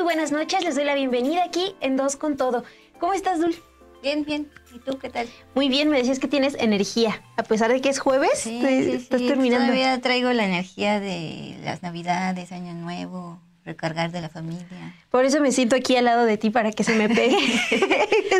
Muy buenas noches, les doy la bienvenida aquí en Dos con Todo. ¿Cómo estás, Dul? Bien, bien. ¿Y tú qué tal? Muy bien, me decías que tienes energía. A pesar de que es jueves, Sí, estás terminando. Todavía traigo la energía de las Navidades, Año Nuevo, recargar de la familia. Por eso me siento aquí al lado de ti para que se me pegue.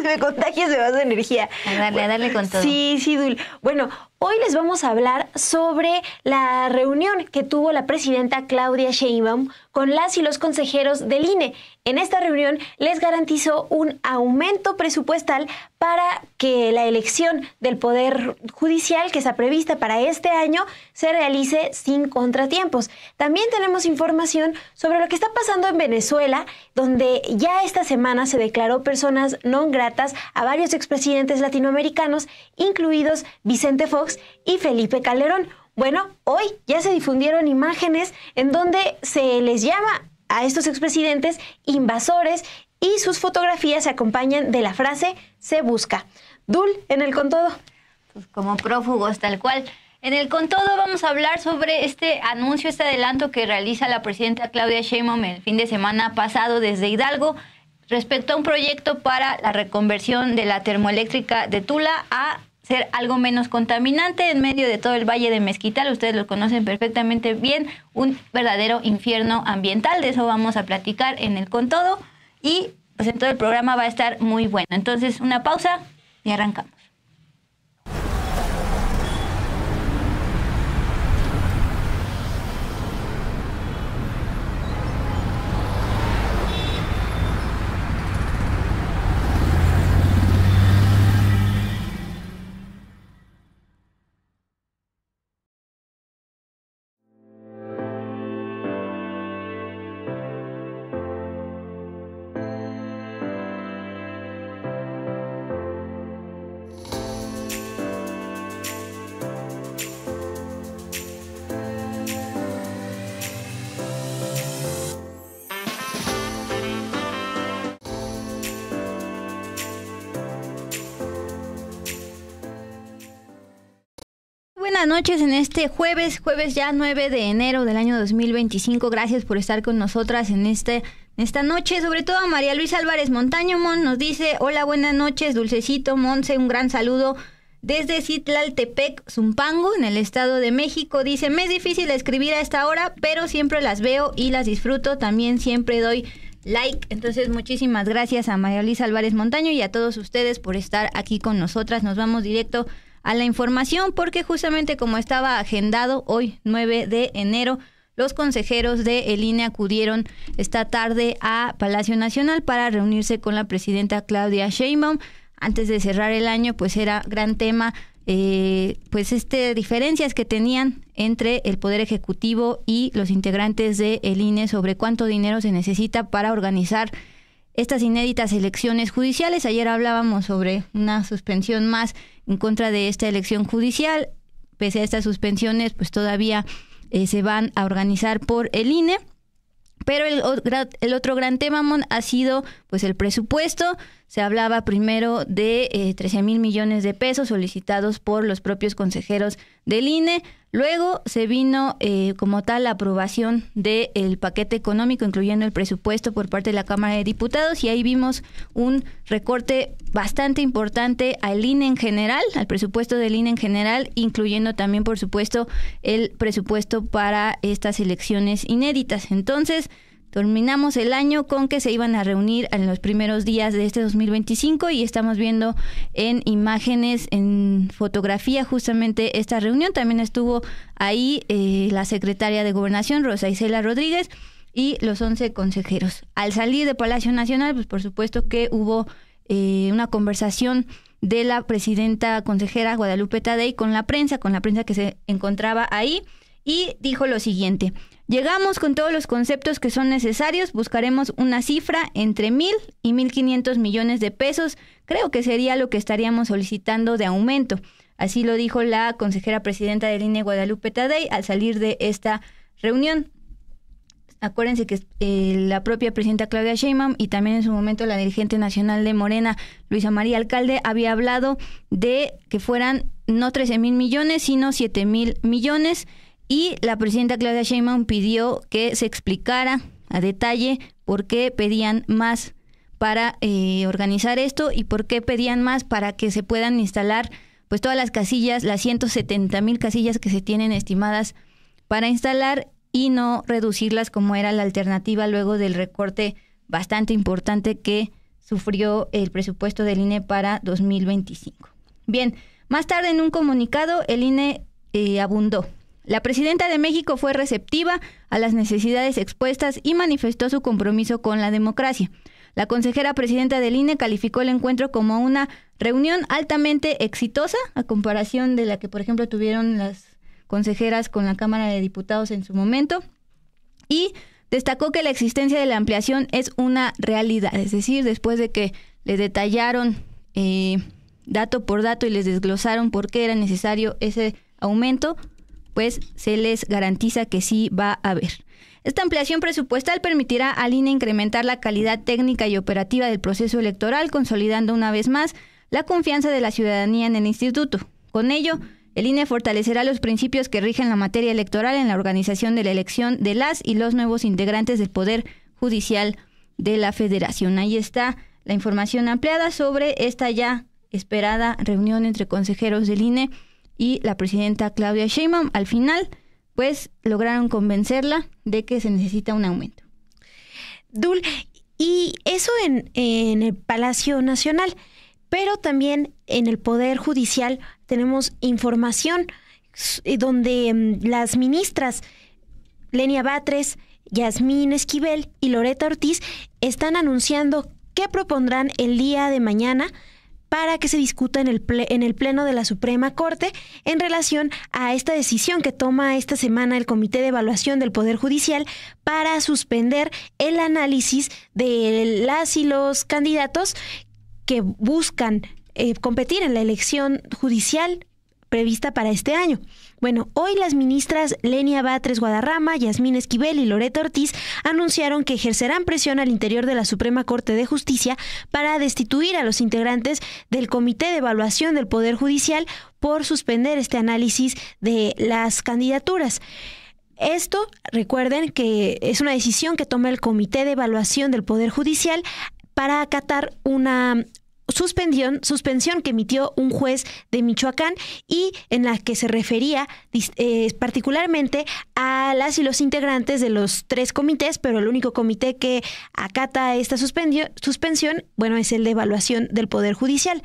Me contagies de más energía. A darle con todo. Sí, Dul. Bueno, hoy les vamos a hablar sobre la reunión que tuvo la presidenta Claudia Sheinbaum con las y los consejeros del INE. En esta reunión les garantizó un aumento presupuestal para que la elección del Poder Judicial que está prevista para este año se realice sin contratiempos. También tenemos información sobre lo que está pasando en Venezuela, donde ya esta semana se declaró personas non gratas a varios expresidentes latinoamericanos, incluidos Vicente Fox y Felipe Calderón. Bueno, hoy ya se difundieron imágenes en donde se les llama a estos expresidentes invasores y sus fotografías se acompañan de la frase "se busca". Dul, en el Con Todo. Pues como prófugos, tal cual. En el Con Todo vamos a hablar sobre este anuncio, este adelanto que realiza la presidenta Claudia Sheinbaum el fin de semana pasado desde Hidalgo respecto a un proyecto para la reconversión de la termoeléctrica de Tula a ser algo menos contaminante en medio de todo el Valle de Mezquital. Ustedes lo conocen perfectamente bien, un verdadero infierno ambiental. De eso vamos a platicar en el Con Todo y pues en todo el programa va a estar muy bueno. Entonces, una pausa y arrancamos. Buenas noches en este jueves ya 9 de enero del año 2025. Gracias por estar con nosotras en esta noche. Sobre todo a María Luisa Álvarez Montaño, nos dice: hola, buenas noches, Dulcecito, Monse, un gran saludo desde Citlaltepec, Zumpango, en el Estado de México. Dice: me es difícil escribir a esta hora, pero siempre las veo y las disfruto. También siempre doy like. Entonces, muchísimas gracias a María Luisa Álvarez Montaño y a todos ustedes por estar aquí con nosotras. Nos vamos directo a la información porque justamente como estaba agendado, hoy 9 de enero, los consejeros del INE acudieron esta tarde a Palacio Nacional para reunirse con la presidenta Claudia Sheinbaum. Antes de cerrar el año, pues era gran tema, diferencias que tenían entre el Poder Ejecutivo y los integrantes del INE sobre cuánto dinero se necesita para organizar estas inéditas elecciones judiciales. Ayer hablábamos sobre una suspensión más en contra de esta elección judicial. Pese a estas suspensiones, pues todavía se van a organizar por el INE. Pero el otro gran tema, ha sido pues el presupuesto. Se hablaba primero de 13,000 millones de pesos solicitados por los propios consejeros del INE. Luego se vino como tal la aprobación del paquete económico, incluyendo el presupuesto por parte de la Cámara de Diputados, y ahí vimos un recorte bastante importante al INE en general, al presupuesto del INE en general, incluyendo también, por supuesto, el presupuesto para estas elecciones inéditas. Entonces, terminamos el año con que se iban a reunir en los primeros días de este 2025 y estamos viendo en imágenes, en fotografía, justamente esta reunión. También estuvo ahí la secretaria de Gobernación, Rosa Isela Rodríguez, y los 11 consejeros. Al salir de Palacio Nacional, pues por supuesto que hubo una conversación de la presidenta consejera Guadalupe Tadei con la prensa que se encontraba ahí, y dijo lo siguiente: llegamos con todos los conceptos que son necesarios, buscaremos una cifra entre 1,000 y 1,500 millones de pesos, creo que sería lo que estaríamos solicitando de aumento. Así lo dijo la consejera presidenta del INE, Guadalupe Tadei, al salir de esta reunión. Acuérdense que la propia presidenta Claudia Sheinbaum y también en su momento la dirigente nacional de Morena, Luisa María Alcalde, había hablado de que fueran no 13,000 millones, sino 7,000 millones. Y la presidenta Claudia Sheinbaum pidió que se explicara a detalle por qué pedían más para organizar esto y por qué pedían más para que se puedan instalar pues todas las casillas, las 170,000 casillas que se tienen estimadas para instalar y no reducirlas como era la alternativa luego del recorte bastante importante que sufrió el presupuesto del INE para 2025. Bien, más tarde en un comunicado el INE abundó. La presidenta de México fue receptiva a las necesidades expuestas y manifestó su compromiso con la democracia. La consejera presidenta del INE calificó el encuentro como una reunión altamente exitosa, a comparación de la que, por ejemplo, tuvieron las consejeras con la Cámara de Diputados en su momento, y destacó que la existencia de la ampliación es una realidad, es decir, después de que le detallaron dato por dato y les desglosaron por qué era necesario ese aumento, pues se les garantiza que sí va a haber. Esta ampliación presupuestal permitirá al INE incrementar la calidad técnica y operativa del proceso electoral, consolidando una vez más la confianza de la ciudadanía en el instituto. Con ello, el INE fortalecerá los principios que rigen la materia electoral en la organización de la elección de las y los nuevos integrantes del Poder Judicial de la Federación. Ahí está la información ampliada sobre esta ya esperada reunión entre consejeros del INE y la presidenta Claudia Sheinbaum. Al final, pues lograron convencerla de que se necesita un aumento. Dul, y eso en el Palacio Nacional, pero también en el Poder Judicial tenemos información donde las ministras Lenia Batres, Yasmín Esquivel y Loretta Ortiz están anunciando qué propondrán el día de mañana para que se discuta en el Pleno de la Suprema Corte en relación a esta decisión que toma esta semana el Comité de Evaluación del Poder Judicial para suspender el análisis de las y los candidatos que buscan competir en la elección judicial prevista para este año. Bueno, hoy las ministras Lenia Batres Guadarrama, Yasmín Esquivel y Loretta Ortiz anunciaron que ejercerán presión al interior de la Suprema Corte de Justicia para destituir a los integrantes del Comité de Evaluación del Poder Judicial por suspender este análisis de las candidaturas. Esto, recuerden que es una decisión que toma el Comité de Evaluación del Poder Judicial para acatar una suspensión que emitió un juez de Michoacán y en la que se refería particularmente a las y los integrantes de los 3 comités, pero el único comité que acata esta suspensión, bueno, es el de evaluación del Poder Judicial.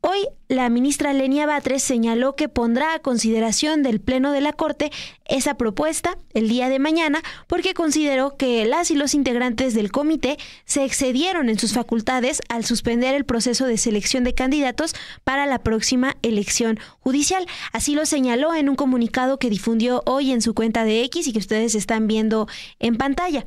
Hoy, la ministra Lenia Batres señaló que pondrá a consideración del Pleno de la Corte esa propuesta el día de mañana porque consideró que las y los integrantes del comité se excedieron en sus facultades al suspender el proceso de selección de candidatos para la próxima elección judicial. Así lo señaló en un comunicado que difundió hoy en su cuenta de X y que ustedes están viendo en pantalla.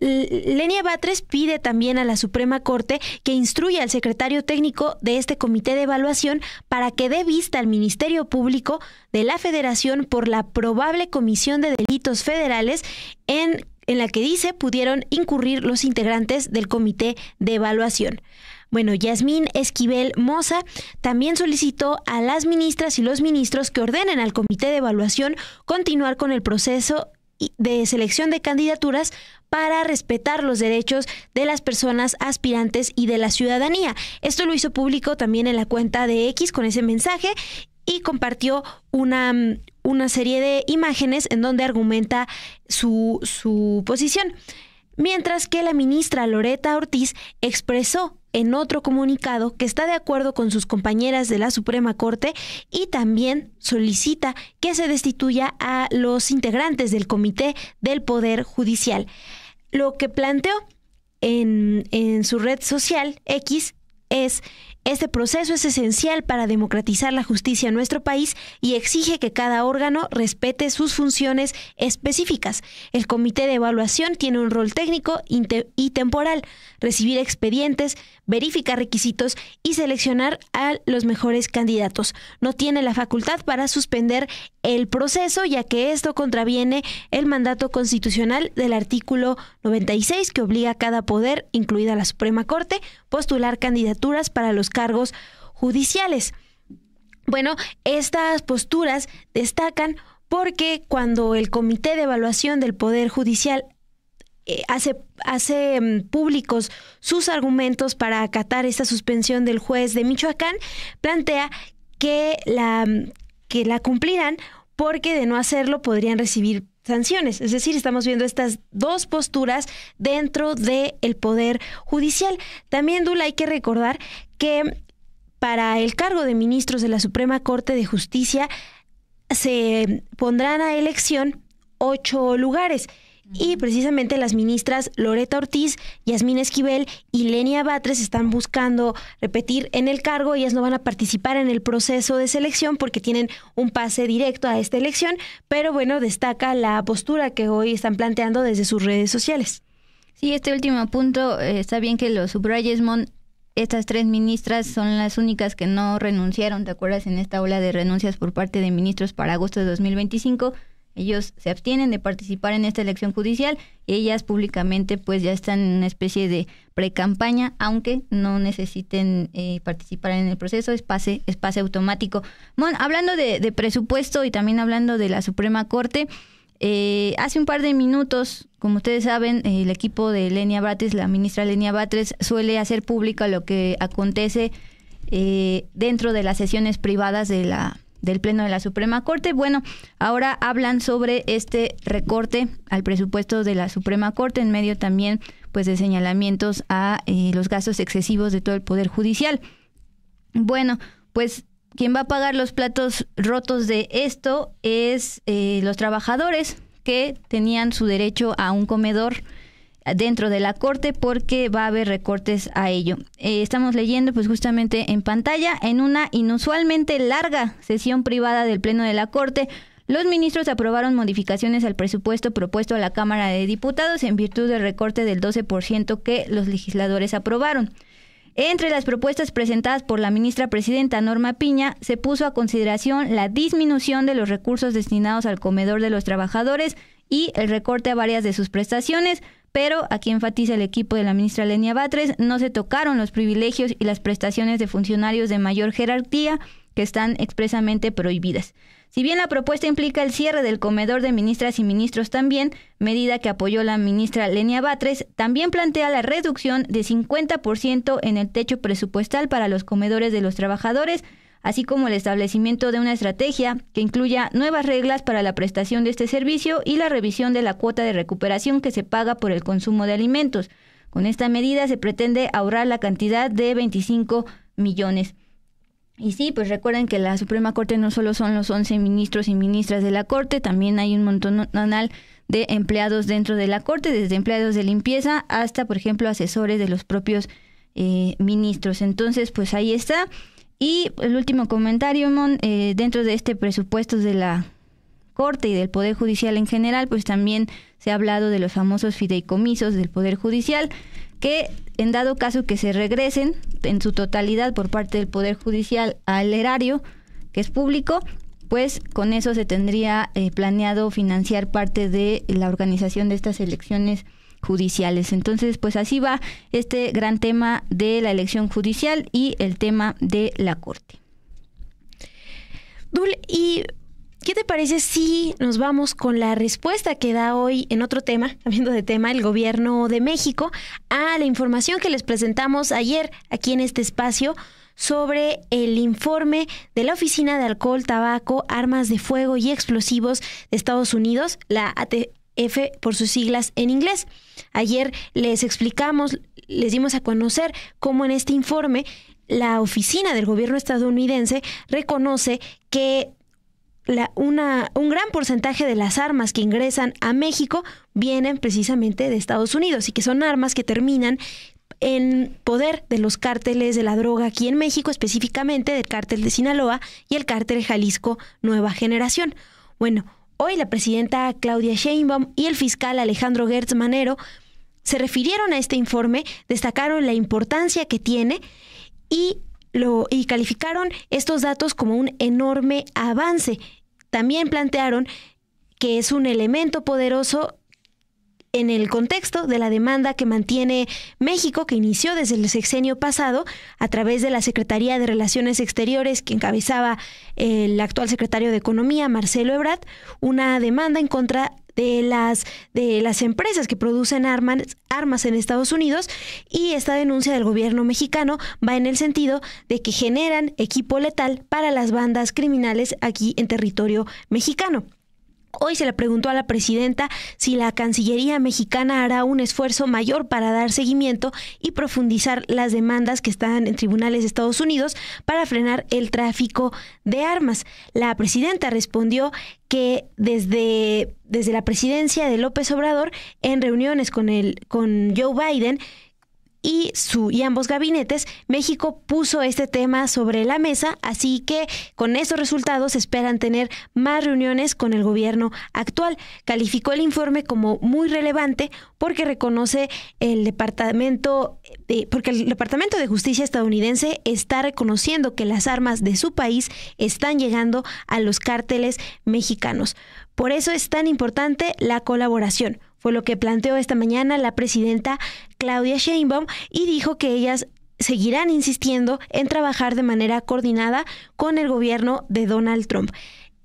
Lenia Batres pide también a la Suprema Corte que instruya al secretario técnico de este comité de evaluación para que dé vista al Ministerio Público de la Federación por la probable comisión de delitos federales en la que dice pudieron incurrir los integrantes del comité de evaluación. Bueno, Yasmín Esquivel Moza también solicitó a las ministras y los ministros que ordenen al comité de evaluación continuar con el proceso de selección de candidaturas para respetar los derechos de las personas aspirantes y de la ciudadanía. Esto lo hizo público también en la cuenta de X con ese mensaje y compartió una serie de imágenes en donde argumenta su posición. Mientras que la ministra Loretta Ortiz expresó en otro comunicado que está de acuerdo con sus compañeras de la Suprema Corte y también solicita que se destituya a los integrantes del Comité del Poder Judicial. Lo que planteó en su red social X es: este proceso es esencial para democratizar la justicia en nuestro país y exige que cada órgano respete sus funciones específicas. El comité de evaluación tiene un rol técnico y temporal: recibir expedientes, verificar requisitos y seleccionar a los mejores candidatos. No tiene la facultad para suspender el proceso, ya que esto contraviene el mandato constitucional del artículo 96, que obliga a cada poder, incluida la Suprema Corte, postular candidaturas para los cargos judiciales. Bueno, estas posturas destacan porque cuando el Comité de Evaluación del Poder Judicial hace públicos sus argumentos para acatar esta suspensión del juez de Michoacán, plantea que la cumplirán, porque de no hacerlo podrían recibir sanciones. Es decir, estamos viendo estas dos posturas dentro del Poder Judicial. También, Dula, hay que recordar que para el cargo de ministros de la Suprema Corte de Justicia se pondrán a elección 8 lugares. Y precisamente las ministras Loreta Ortiz, Yasmín Esquivel y Lenia Batres están buscando repetir en el cargo. Ellas no van a participar en el proceso de selección porque tienen un pase directo a esta elección, pero bueno, destaca la postura que hoy están planteando desde sus redes sociales. Sí, este último punto está bien que lo subrayes, Mon. Estas 3 ministras son las únicas que no renunciaron, ¿te acuerdas? En esta ola de renuncias por parte de ministros para agosto de 2025. Ellos se abstienen de participar en esta elección judicial y ellas públicamente pues ya están en una especie de precampaña, aunque no necesiten participar en el proceso, es pase automático. Bueno, hablando de presupuesto y también hablando de la Suprema Corte, hace un par de minutos, como ustedes saben, el equipo de Lenia Batres, la ministra Lenia Batres, suele hacer pública lo que acontece dentro de las sesiones privadas del Pleno de la Suprema Corte. Bueno, ahora hablan sobre este recorte al presupuesto de la Suprema Corte en medio también pues de señalamientos a los gastos excesivos de todo el Poder Judicial. Bueno, pues quien va a pagar los platos rotos de esto es los trabajadores que tenían su derecho a un comedor dentro de la Corte, porque va a haber recortes a ello. Estamos leyendo pues justamente en pantalla, en una inusualmente larga sesión privada del Pleno de la Corte, los ministros aprobaron modificaciones al presupuesto propuesto a la Cámara de Diputados en virtud del recorte del 12% que los legisladores aprobaron. Entre las propuestas presentadas por la ministra presidenta Norma Piña, se puso a consideración la disminución de los recursos destinados al comedor de los trabajadores y el recorte a varias de sus prestaciones, pero aquí enfatiza el equipo de la ministra Lenia Batres, no se tocaron los privilegios y las prestaciones de funcionarios de mayor jerarquía que están expresamente prohibidas. Si bien la propuesta implica el cierre del comedor de ministras y ministros también, medida que apoyó la ministra Lenia Batres, también plantea la reducción de 50% en el techo presupuestal para los comedores de los trabajadores, así como el establecimiento de una estrategia que incluya nuevas reglas para la prestación de este servicio y la revisión de la cuota de recuperación que se paga por el consumo de alimentos. Con esta medida se pretende ahorrar la cantidad de 25 millones. Y sí, pues recuerden que la Suprema Corte no solo son los 11 ministros y ministras de la Corte, también hay un montón de empleados dentro de la Corte, desde empleados de limpieza hasta, por ejemplo, asesores de los propios ministros. Entonces, pues ahí está. Y el último comentario, Mon, dentro de este presupuesto de la Corte y del Poder Judicial en general, pues también se ha hablado de los famosos fideicomisos del Poder Judicial, que en dado caso que se regresen en su totalidad por parte del Poder Judicial al erario, que es público, pues con eso se tendría planeado financiar parte de la organización de estas elecciones judiciales. Entonces, pues así va este gran tema de la elección judicial y el tema de la Corte. Dul, ¿y qué te parece si nos vamos con la respuesta que da hoy en otro tema, cambiando de tema, el Gobierno de México, a la información que les presentamos ayer aquí en este espacio sobre el informe de la Oficina de Alcohol, Tabaco, Armas de Fuego y Explosivos de Estados Unidos, la ATF por sus siglas en inglés. Ayer les dimos a conocer cómo en este informe la oficina del gobierno estadounidense reconoce que un gran porcentaje de las armas que ingresan a México vienen precisamente de Estados Unidos y que son armas que terminan en poder de los cárteles de la droga aquí en México, específicamente del cártel de Sinaloa y el cártel Jalisco Nueva Generación. Bueno, hoy la presidenta Claudia Sheinbaum y el fiscal Alejandro Gertz Manero se refirieron a este informe, destacaron la importancia que tiene y calificaron estos datos como un enorme avance. También plantearon que es un elemento poderoso en el contexto de la demanda que mantiene México, que inició desde el sexenio pasado a través de la Secretaría de Relaciones Exteriores que encabezaba el actual secretario de Economía, Marcelo Ebrard, una demanda en contra de las empresas que producen armas en Estados Unidos, y esta denuncia del gobierno mexicano va en el sentido de que generan equipo letal para las bandas criminales aquí en territorio mexicano. Hoy se le preguntó a la presidenta si la Cancillería mexicana hará un esfuerzo mayor para dar seguimiento y profundizar las demandas que están en tribunales de Estados Unidos para frenar el tráfico de armas. La presidenta respondió que desde la presidencia de López Obrador, en reuniones con Joe Biden y ambos gabinetes, México puso este tema sobre la mesa, así que con estos resultados esperan tener más reuniones con el gobierno actual. Calificó el informe como muy relevante porque reconoce porque el Departamento de Justicia estadounidense está reconociendo que las armas de su país están llegando a los cárteles mexicanos. Por eso es tan importante la colaboración. Fue lo que planteó esta mañana la presidenta Claudia Sheinbaum, y dijo que ellas seguirán insistiendo en trabajar de manera coordinada con el gobierno de Donald Trump.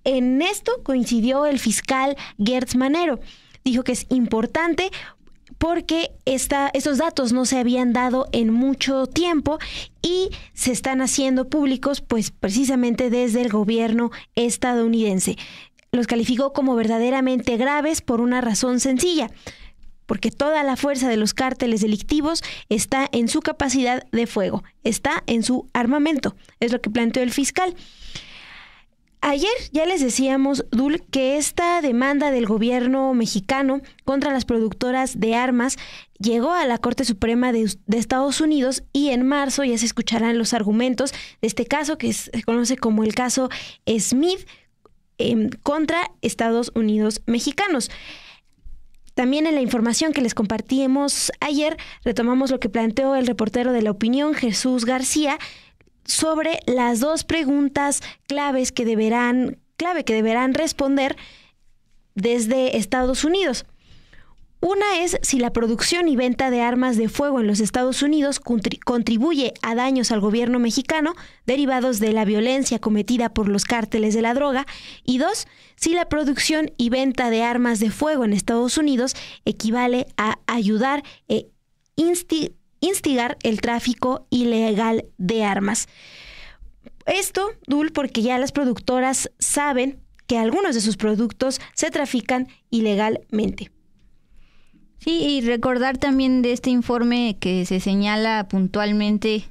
En esto coincidió el fiscal Gertz Manero. Dijo que es importante porque estos datos no se habían dado en mucho tiempo y se están haciendo públicos pues precisamente desde el gobierno estadounidense. Los calificó como verdaderamente graves por una razón sencilla, porque toda la fuerza de los cárteles delictivos está en su capacidad de fuego, está en su armamento, es lo que planteó el fiscal. Ayer ya les decíamos, Dul, que esta demanda del gobierno mexicano contra las productoras de armas llegó a la Corte Suprema de Estados Unidos, y en marzo ya se escucharán los argumentos de este caso que se conoce como el caso Smith, contra Estados Unidos mexicanos. También en la información que les compartimos ayer, retomamos lo que planteó el reportero de La Opinión, Jesús García, sobre las dos preguntas clave que deberán responder desde Estados Unidos. Una es si la producción y venta de armas de fuego en los Estados Unidos contribuye a daños al gobierno mexicano derivados de la violencia cometida por los cárteles de la droga. Y dos, si la producción y venta de armas de fuego en Estados Unidos equivale a ayudar e instigar el tráfico ilegal de armas. Esto, Dul, porque ya las productoras saben que algunos de sus productos se trafican ilegalmente. Sí, y recordar también de este informe que se señala puntualmente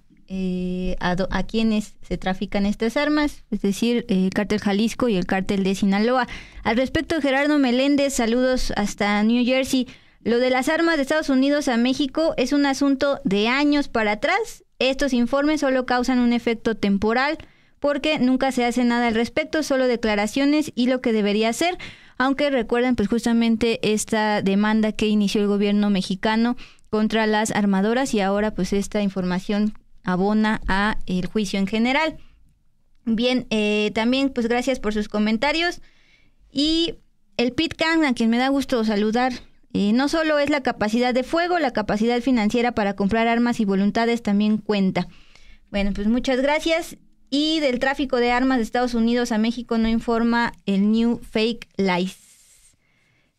a quienes se trafican estas armas, es decir, el cártel Jalisco y el cártel de Sinaloa. Al respecto, Gerardo Meléndez, saludos hasta New Jersey. Lo de las armas de Estados Unidos a México es un asunto de años para atrás. Estos informes solo causan un efecto temporal porque nunca se hace nada al respecto, solo declaraciones y lo que debería hacer. Aunque recuerden pues justamente esta demanda que inició el gobierno mexicano contra las armadoras, y ahora pues esta información abona a el juicio en general. Bien, también pues gracias por sus comentarios. Y el PITCAN, a quien me da gusto saludar, no solo es la capacidad de fuego, la capacidad financiera para comprar armas y voluntades también cuenta. Bueno, pues muchas gracias. Y del tráfico de armas de Estados Unidos a México no informa el New Fake Lies.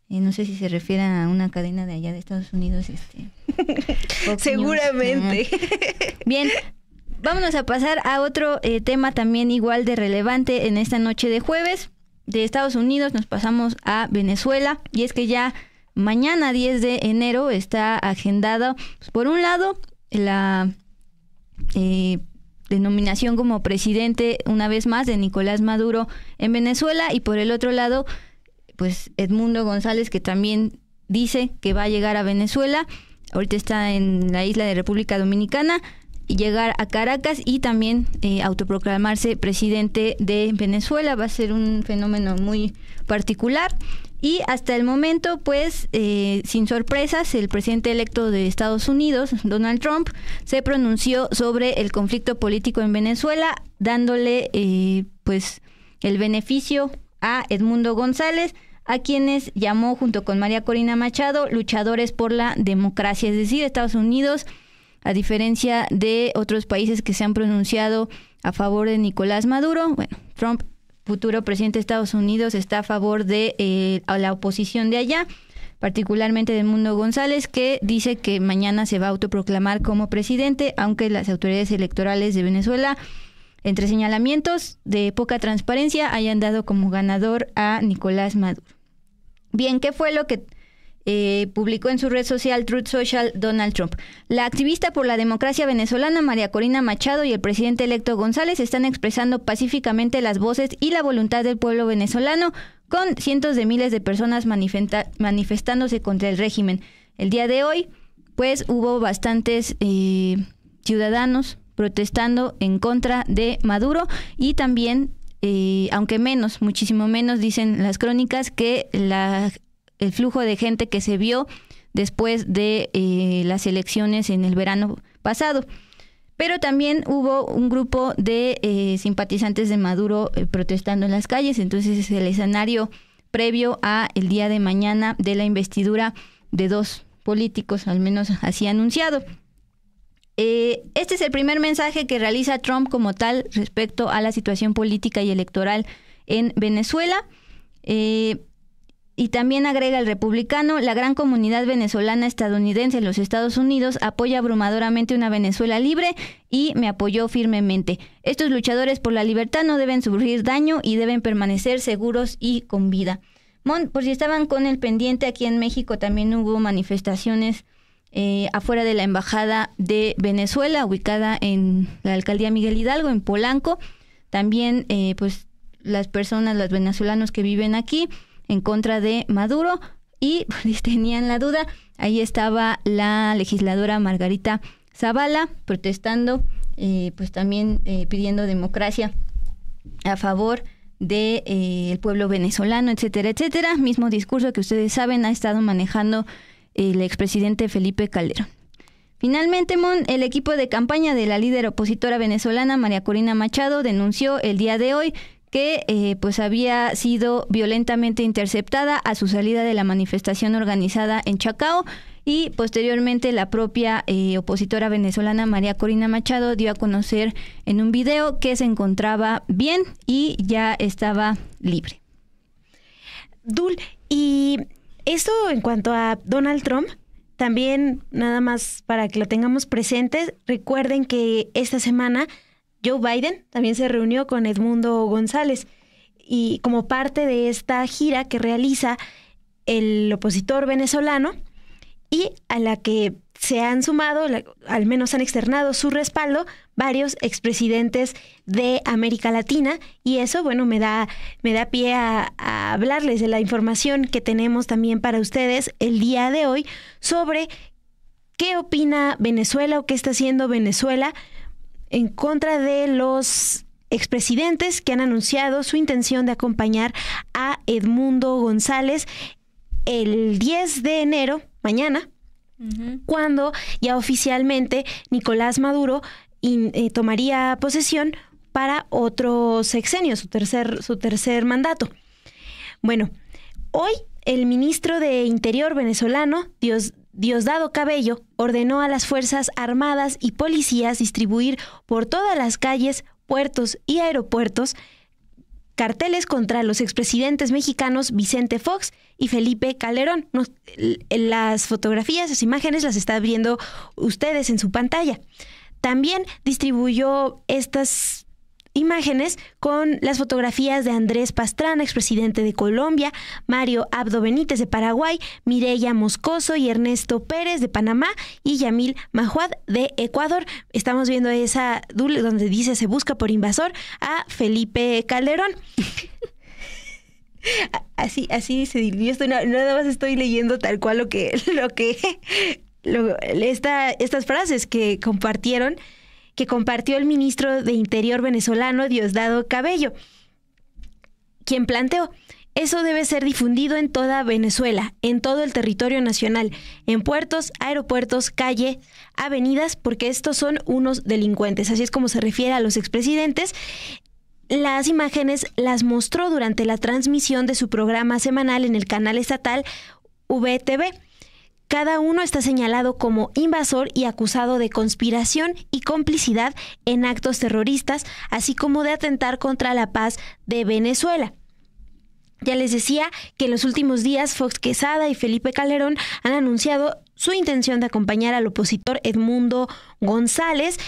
No sé si se refiere a una cadena de allá de Estados Unidos. Seguramente. Bien, vámonos a pasar a otro tema también igual de relevante en esta noche de jueves. De Estados Unidos nos pasamos a Venezuela, y es que ya mañana 10 de enero está agendado, pues, por un lado, la denominación como presidente una vez más de Nicolás Maduro en Venezuela, y por el otro lado pues Edmundo González, que también dice que va a llegar a Venezuela. Ahorita está en la isla de República Dominicana, y llegar a Caracas y también autoproclamarse presidente de Venezuela. Va a ser un fenómeno muy particular. Y hasta el momento, pues, sin sorpresas, el presidente electo de Estados Unidos, Donald Trump, se pronunció sobre el conflicto político en Venezuela, dándole, pues, el beneficio a Edmundo González, a quienes llamó junto con María Corina Machado luchadores por la democracia. Es decir, Estados Unidos, a diferencia de otros países que se han pronunciado a favor de Nicolás Maduro, bueno, Trump, futuro presidente de Estados Unidos, está a favor de la oposición de allá, particularmente de Edmundo González, que dice que mañana se va a autoproclamar como presidente, aunque las autoridades electorales de Venezuela, entre señalamientos de poca transparencia, hayan dado como ganador a Nicolás Maduro. Bien, ¿qué fue lo que publicó en su red social Truth Social Donald Trump? La activista por la democracia venezolana María Corina Machado y el presidente electo González están expresando pacíficamente las voces y la voluntad del pueblo venezolano, con cientos de miles de personas manifestándose contra el régimen. El día de hoy, pues, hubo bastantes ciudadanos protestando en contra de Maduro y también, aunque menos, muchísimo menos, dicen las crónicas, que el flujo de gente que se vio después de las elecciones en el verano pasado. Pero también hubo un grupo de simpatizantes de Maduro protestando en las calles, entonces es el escenario previo a el día de mañana de la investidura de 2 políticos, al menos así anunciado. Este es el primer mensaje que realiza Trump como tal respecto a la situación política y electoral en Venezuela. Y también agrega el republicano: la gran comunidad venezolana estadounidense en los Estados Unidos apoya abrumadoramente una Venezuela libre y me apoyó firmemente. Estos luchadores por la libertad no deben sufrir daño y deben permanecer seguros y con vida. Por si estaban con el pendiente, aquí en México también hubo manifestaciones afuera de la Embajada de Venezuela, ubicada en la Alcaldía Miguel Hidalgo, en Polanco. También, pues, los venezolanos que viven aquí, en contra de Maduro, y pues, tenían la duda, ahí estaba la legisladora Margarita Zavala protestando, pues también pidiendo democracia a favor de el pueblo venezolano, etcétera, etcétera. Mismo discurso que ustedes saben ha estado manejando el expresidente Felipe Calderón. Finalmente, el equipo de campaña de la líder opositora venezolana María Corina Machado denunció el día de hoy que pues había sido violentamente interceptada a su salida de la manifestación organizada en Chacao, y posteriormente la propia opositora venezolana María Corina Machado dio a conocer en un video que se encontraba bien y ya estaba libre. Dul, y esto en cuanto a Donald Trump, también nada más para que lo tengamos presentes, recuerden que esta semana Joe Biden también se reunió con Edmundo González, y como parte de esta gira que realiza el opositor venezolano y a la que se han sumado, al menos han externado su respaldo, varios expresidentes de América Latina, y eso, bueno, me da pie a hablarles de la información que tenemos también para ustedes el día de hoy sobre qué opina Venezuela o qué está haciendo Venezuela en contra de los expresidentes que han anunciado su intención de acompañar a Edmundo González el 10 de enero, mañana, cuando ya oficialmente Nicolás Maduro tomaría posesión para otro sexenio, su tercer mandato. Bueno, hoy el ministro de Interior venezolano, Diosdado Cabello, ordenó a las Fuerzas Armadas y policías distribuir por todas las calles, puertos y aeropuertos carteles contra los expresidentes mexicanos Vicente Fox y Felipe Calderón. Las fotografías, las imágenes las está viendo ustedes en su pantalla. También distribuyó estas imágenes con las fotografías de Andrés Pastrana, expresidente de Colombia, Mario Abdo Benítez de Paraguay, Mireya Moscoso y Ernesto Pérez de Panamá y Yamil Mahuad de Ecuador. Estamos viendo esa donde dice se busca por invasor a Felipe Calderón. Así se dividió. Nada más estoy leyendo tal cual estas frases que compartió el ministro de Interior venezolano Diosdado Cabello, quien planteó: eso debe ser difundido en toda Venezuela, en todo el territorio nacional, en puertos, aeropuertos, calle, avenidas, porque estos son unos delincuentes. Así es como se refiere a los expresidentes. Las imágenes las mostró durante la transmisión de su programa semanal en el canal estatal VTV. Cada uno está señalado como invasor y acusado de conspiración y complicidad en actos terroristas, así como de atentar contra la paz de Venezuela. Ya les decía que en los últimos días Fox Quesada y Felipe Calderón han anunciado su intención de acompañar al opositor Edmundo González.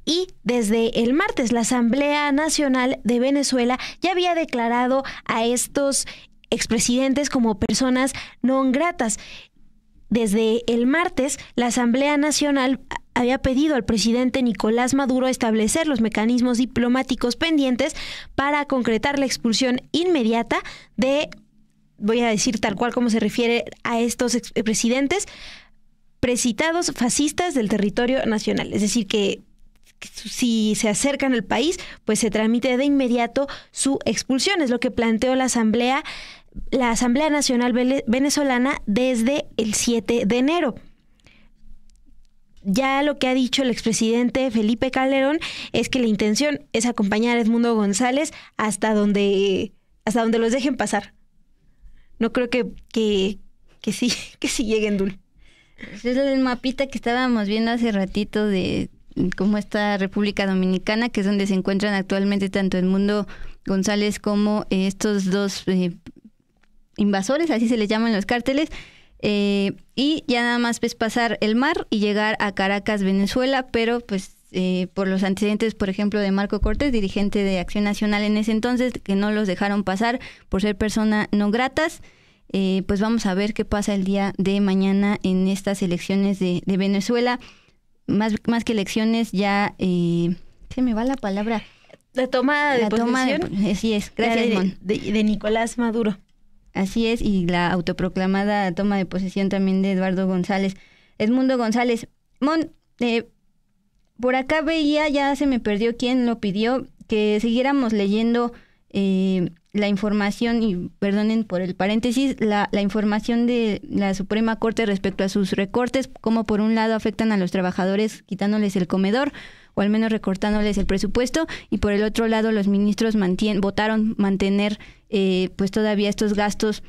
Y desde el martes, la Asamblea Nacional de Venezuela ya había declarado a estos expresidentes como personas non gratas. Desde el martes, la Asamblea Nacional había pedido al presidente Nicolás Maduro establecer los mecanismos diplomáticos pendientes para concretar la expulsión inmediata de, voy a decir tal cual como se refiere a estos expresidentes, precitados fascistas del territorio nacional. Es decir, que si se acercan al país, pues se tramite de inmediato su expulsión. Es lo que planteó la Asamblea Nacional Venezolana desde el 7 de enero. Ya lo que ha dicho el expresidente Felipe Calderón es que la intención es acompañar a Edmundo González hasta donde los dejen pasar. No creo que sí lleguen, Dul. Es el mapita que estábamos viendo hace ratito de cómo está República Dominicana, que es donde se encuentran actualmente tanto Edmundo González como estos dos invasores, así se les llaman los cárteles, y ya nada más ves pasar el mar y llegar a Caracas, Venezuela, pero pues por los antecedentes, por ejemplo, de Marco Cortés, dirigente de Acción Nacional en ese entonces, que no los dejaron pasar por ser personas no gratas. Pues vamos a ver qué pasa el día de mañana en estas elecciones de Venezuela. Más que elecciones, ya se me va la palabra. La toma de posesión. Así es, gracias, Mon. De Nicolás Maduro. Así es, y la autoproclamada toma de posesión también de Edmundo González. Mon, por acá veía, ya se me perdió quién lo pidió, que siguiéramos leyendo la información, y perdonen por el paréntesis, la información de la Suprema Corte respecto a sus recortes, como por un lado afectan a los trabajadores quitándoles el comedor, o al menos recortándoles el presupuesto, y por el otro lado los ministros votaron mantener pues todavía estos gastos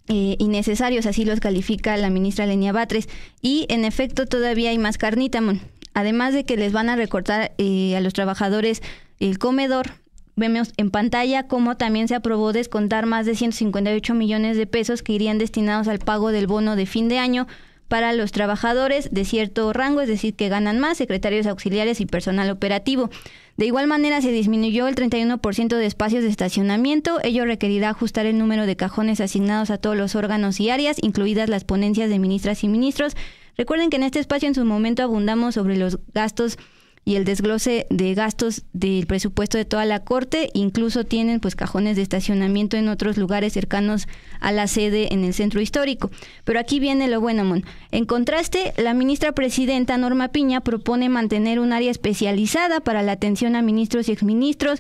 innecesarios, así los califica la ministra Lenia Batres, y en efecto todavía hay más carnita, Mon. Además de que les van a recortar a los trabajadores el comedor, vemos en pantalla cómo también se aprobó descontar más de 158 millones de pesos que irían destinados al pago del bono de fin de año para los trabajadores de cierto rango, es decir, que ganan más, secretarios auxiliares y personal operativo. De igual manera, se disminuyó el 31% de espacios de estacionamiento. Ello requerirá ajustar el número de cajones asignados a todos los órganos y áreas, incluidas las ponencias de ministras y ministros. Recuerden que en este espacio en su momento abundamos sobre los gastos y el desglose de gastos del presupuesto de toda la Corte. Incluso tienen pues cajones de estacionamiento en otros lugares cercanos a la sede en el centro histórico. Pero aquí viene lo bueno, Mon. En contraste, la ministra presidenta Norma Piña propone mantener un área especializada para la atención a ministros y exministros.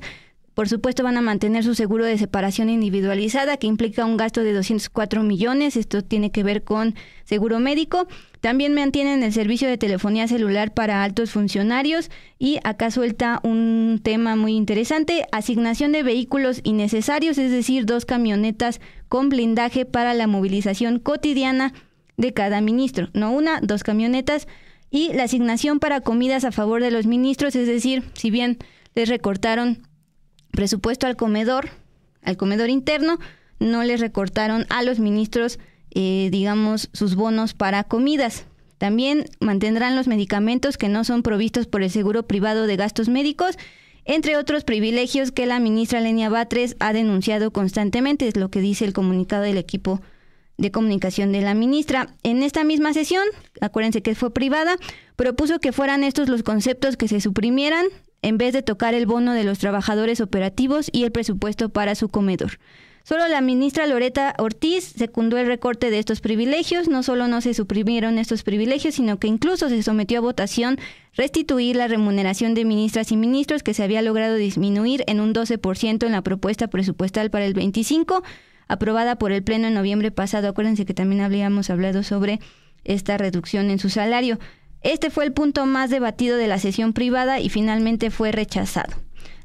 Por supuesto, van a mantener su seguro de separación individualizada, que implica un gasto de 204 millones. Esto tiene que ver con seguro médico. También mantienen el servicio de telefonía celular para altos funcionarios. Y acá suelta un tema muy interesante: asignación de vehículos innecesarios, es decir, 2 camionetas con blindaje para la movilización cotidiana de cada ministro. No una, 2 camionetas. Y la asignación para comidas a favor de los ministros, es decir, si bien les recortaron presupuesto al comedor interno, no les recortaron a los ministros, digamos, sus bonos para comidas. También mantendrán los medicamentos que no son provistos por el seguro privado de gastos médicos, entre otros privilegios que la ministra Lenia Batres ha denunciado constantemente, es lo que dice el comunicado del equipo de comunicación de la ministra. En esta misma sesión, acuérdense que fue privada, propuso que fueran estos los conceptos que se suprimieran, en vez de tocar el bono de los trabajadores operativos y el presupuesto para su comedor. Solo la ministra Loreta Ortiz secundó el recorte de estos privilegios. No solo no se suprimieron estos privilegios, sino que incluso se sometió a votación restituir la remuneración de ministras y ministros, que se había logrado disminuir en un 12% en la propuesta presupuestal para el 25, aprobada por el Pleno en noviembre pasado. Acuérdense que también habíamos hablado sobre esta reducción en su salario. Este fue el punto más debatido de la sesión privada y finalmente fue rechazado.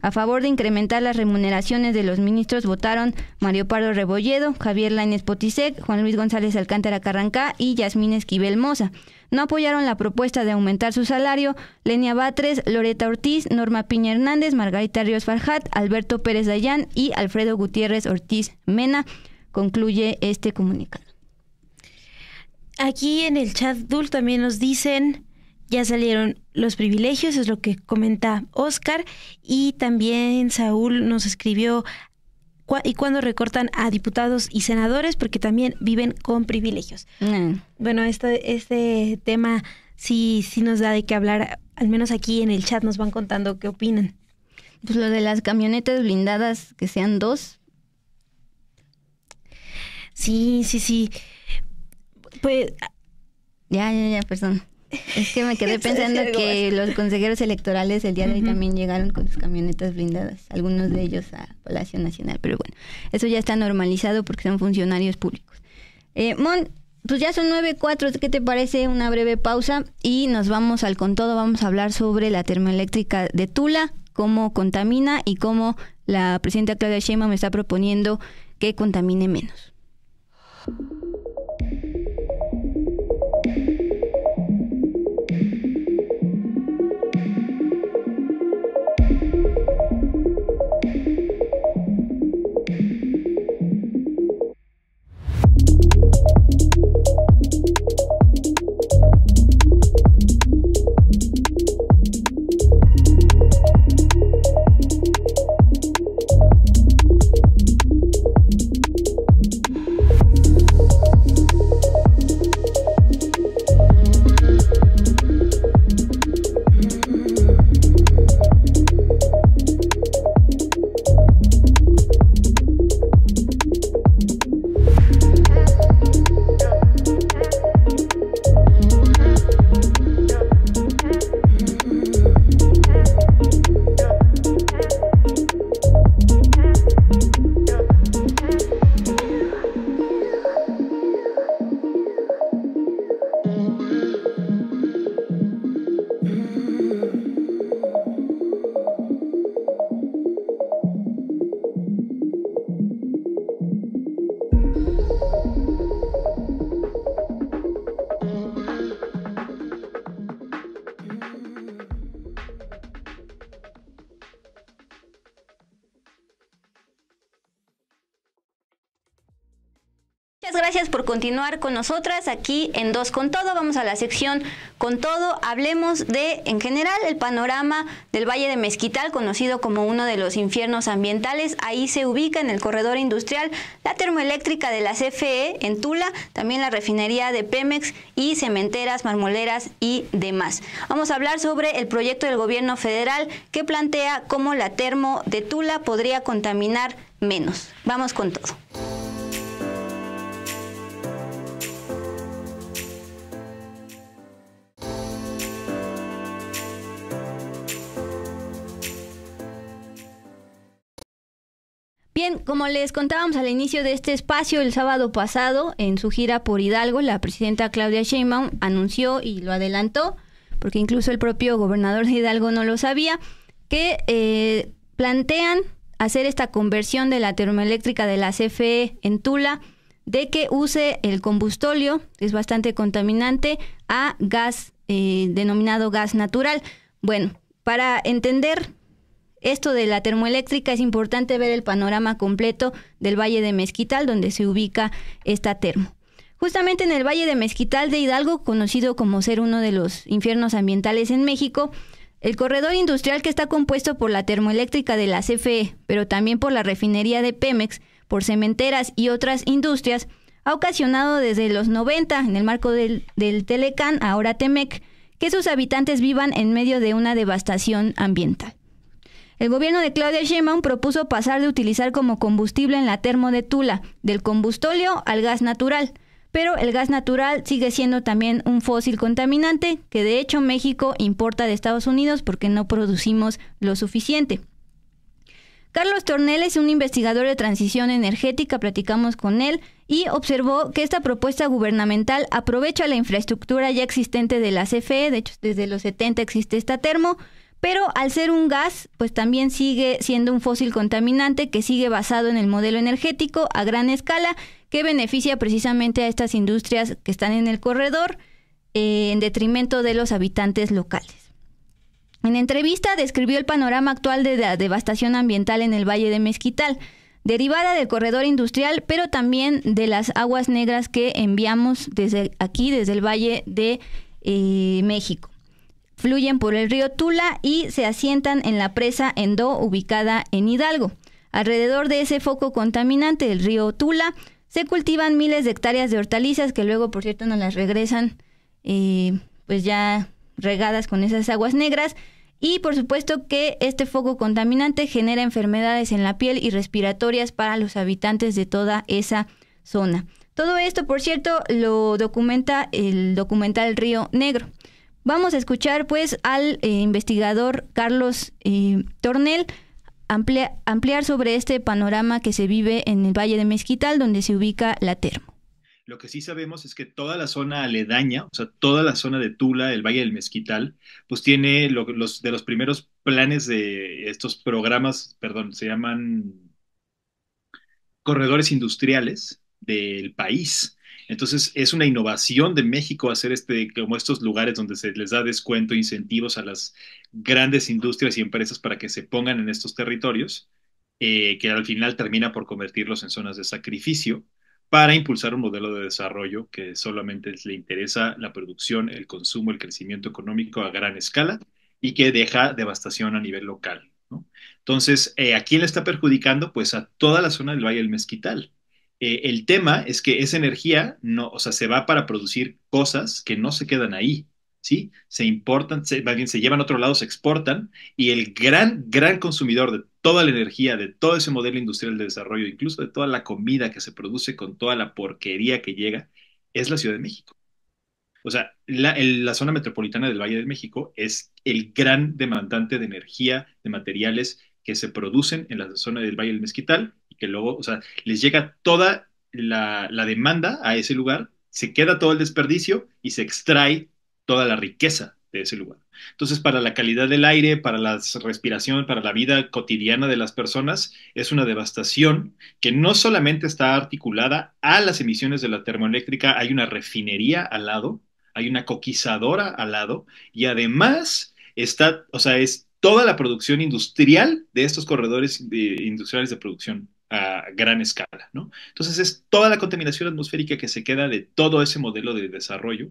A favor de incrementar las remuneraciones de los ministros votaron Mario Pardo Rebolledo, Javier Lainez Potisek, Juan Luis González Alcántara Carrancá y Yasmín Esquivel Moza. No apoyaron la propuesta de aumentar su salario Lenia Batres, Loreta Ortiz, Norma Piña Hernández, Margarita Ríos Farjat, Alberto Pérez Dayán y Alfredo Gutiérrez Ortiz Mena. Concluye este comunicado. Aquí en el chat DUL también nos dicen, ya salieron los privilegios, es lo que comenta Oscar, y también Saúl nos escribió, ¿y cuándo recortan a diputados y senadores? Porque también viven con privilegios. Bueno, este tema sí nos da de qué hablar, al menos aquí en el chat nos van contando qué opinan. Pues lo de las camionetas blindadas, que sean 2. Sí. Pues ya, perdón. Es que me quedé pensando que los consejeros electorales el día de hoy también llegaron con sus camionetas blindadas, algunos de ellos a Palacio Nacional, pero bueno, eso ya está normalizado porque son funcionarios públicos. Mon, pues ya son 9:04, ¿qué te parece? Una breve pausa y nos vamos al con todo. Vamos a hablar sobre la termoeléctrica de Tula, cómo contamina y cómo la presidenta Claudia Sheinbaum está proponiendo que contamine menos. Muchas gracias por continuar con nosotras aquí en Dos con Todo. Vamos a la sección Con Todo. Hablemos de, en general, el panorama del Valle de Mezquital, conocido como uno de los infiernos ambientales. Ahí se ubica en el corredor industrial la termoeléctrica de la CFE en Tula, también la refinería de Pemex y cementeras, marmoleras y demás. Vamos a hablar sobre el proyecto del gobierno federal que plantea cómo la termo de Tula podría contaminar menos. Vamos con todo. Bien, como les contábamos al inicio de este espacio, el sábado pasado, en su gira por Hidalgo, la presidenta Claudia Sheinbaum anunció y lo adelantó, porque incluso el propio gobernador de Hidalgo no lo sabía, que plantean hacer esta conversión de la termoeléctrica de la CFE en Tula, de que use el combustóleo, que es bastante contaminante, a gas denominado gas natural. Bueno, para entender esto de la termoeléctrica es importante ver el panorama completo del Valle de Mezquital, donde se ubica esta termo. Justamente en el Valle de Mezquital de Hidalgo, conocido como ser uno de los infiernos ambientales en México, el corredor industrial que está compuesto por la termoeléctrica de la CFE, pero también por la refinería de Pemex, por cementeras y otras industrias, ha ocasionado desde los 90, en el marco del Telecán, ahora Temec, que sus habitantes vivan en medio de una devastación ambiental. El gobierno de Claudia Sheinbaum propuso pasar de utilizar como combustible en la termo de Tula del combustóleo al gas natural, pero el gas natural sigue siendo también un fósil contaminante que de hecho México importa de Estados Unidos porque no producimos lo suficiente. Carlos Tornel es un investigador de transición energética, platicamos con él y observó que esta propuesta gubernamental aprovecha la infraestructura ya existente de la CFE, de hecho desde los 70 existe esta termo, pero al ser un gas, pues también sigue siendo un fósil contaminante que sigue basado en el modelo energético a gran escala que beneficia precisamente a estas industrias que están en el corredor en detrimento de los habitantes locales. En entrevista describió el panorama actual de la devastación ambiental en el Valle de Mezquital, derivada del corredor industrial, pero también de las aguas negras que enviamos desde aquí, desde el Valle de México. Fluyen por el río Tula y se asientan en la presa Endó, ubicada en Hidalgo. Alrededor de ese foco contaminante, el río Tula, se cultivan miles de hectáreas de hortalizas que luego, por cierto, nos las regresan pues ya regadas con esas aguas negras. Y por supuesto que este foco contaminante genera enfermedades en la piel y respiratorias para los habitantes de toda esa zona. Todo esto, por cierto, lo documenta el documental Río Negro. Vamos a escuchar pues al investigador Carlos Tornel ampliar sobre este panorama que se vive en el Valle de Mezquital, donde se ubica la termo. Lo que sí sabemos es que toda la zona aledaña, o sea, toda la zona de Tula, el Valle del Mezquital, pues tiene los primeros planes de estos programas, se llaman corredores industriales del país. Entonces, es una innovación de México hacer como estos lugares donde se les da descuento, incentivos a las grandes industrias y empresas para que se pongan en estos territorios, que al final termina por convertirlos en zonas de sacrificio para impulsar un modelo de desarrollo que solamente le interesa la producción, el consumo, el crecimiento económico a gran escala y que deja devastación a nivel local, ¿no? Entonces, ¿a quién le está perjudicando? Pues a toda la zona del Valle del Mezquital. El tema es que esa energía no, o sea, se va para producir cosas que no se quedan ahí, ¿sí? Se importan, más bien se llevan a otro lado, se exportan, y el gran consumidor de toda la energía, de todo ese modelo industrial de desarrollo, incluso de toda la comida que se produce con toda la porquería que llega, es la Ciudad de México. O sea, la zona metropolitana del Valle de México es el gran demandante de energía, de materiales que se producen en la zona del Valle del Mezquital y que luego, o sea, les llega toda la demanda a ese lugar, se queda todo el desperdicio y se extrae toda la riqueza de ese lugar. Entonces, para la calidad del aire, para la respiración, para la vida cotidiana de las personas, es una devastación que no solamente está articulada a las emisiones de la termoeléctrica, hay una refinería al lado, hay una coquizadora al lado, y además está, o sea, es toda la producción industrial de estos corredores industriales de producción a gran escala, ¿no? Entonces es toda la contaminación atmosférica que se queda de todo ese modelo de desarrollo,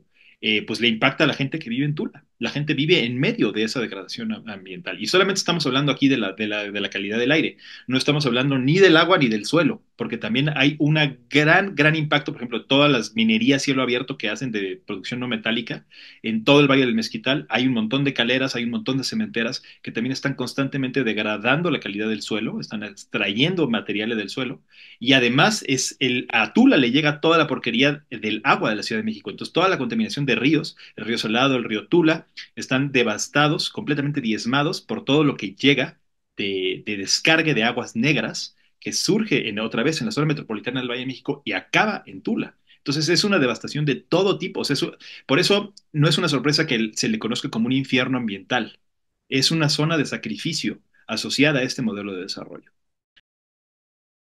pues le impacta a la gente que vive en Tula. La gente vive en medio de esa degradación ambiental. Y solamente estamos hablando aquí de la calidad del aire. No estamos hablando ni del agua ni del suelo, porque también hay un gran impacto, por ejemplo, todas las minerías cielo abierto que hacen de producción no metálica en todo el Valle del Mezquital. Hay un montón de caleras, hay un montón de cementeras que también están constantemente degradando la calidad del suelo, están extrayendo materiales del suelo. Y además a Tula le llega toda la porquería del agua de la Ciudad de México. Entonces toda la contaminación de ríos, el río Salado, el río Tula, están devastados, completamente diezmados por todo lo que llega de descargue de aguas negras que surge otra vez en la zona metropolitana del Valle de México y acaba en Tula. Entonces es una devastación de todo tipo. O sea, por eso no es una sorpresa que se le conozca como un infierno ambiental. Es una zona de sacrificio asociada a este modelo de desarrollo.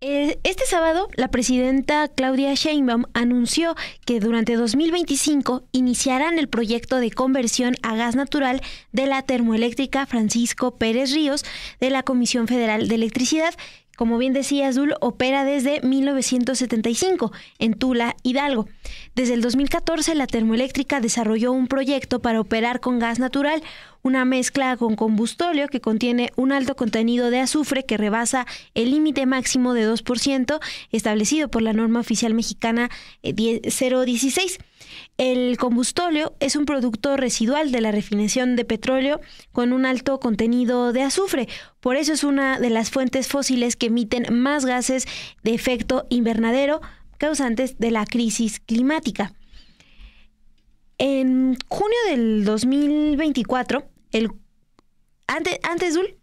Este sábado, la presidenta Claudia Sheinbaum anunció que durante 2025 iniciarán el proyecto de conversión a gas natural de la termoeléctrica Francisco Pérez Ríos de la Comisión Federal de Electricidad. Como bien decía Azul, opera desde 1975 en Tula, Hidalgo. Desde el 2014, la termoeléctrica desarrolló un proyecto para operar con gas natural, una mezcla con combustóleo que contiene un alto contenido de azufre que rebasa el límite máximo de 2% establecido por la norma oficial mexicana 016. El combustóleo es un producto residual de la refinación de petróleo con un alto contenido de azufre. Por eso es una de las fuentes fósiles que emiten más gases de efecto invernadero causantes de la crisis climática. En junio del 2024, antes Dul,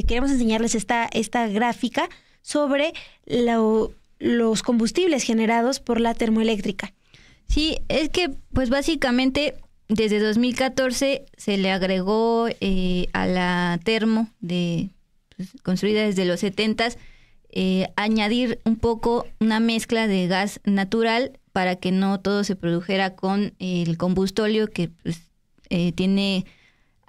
queremos enseñarles esta gráfica sobre los combustibles generados por la termoeléctrica. Sí, es que pues básicamente desde 2014 se le agregó a la termo construida desde los 70s, añadir un poco una mezcla de gas natural para que no todo se produjera con el combustóleo que pues, tiene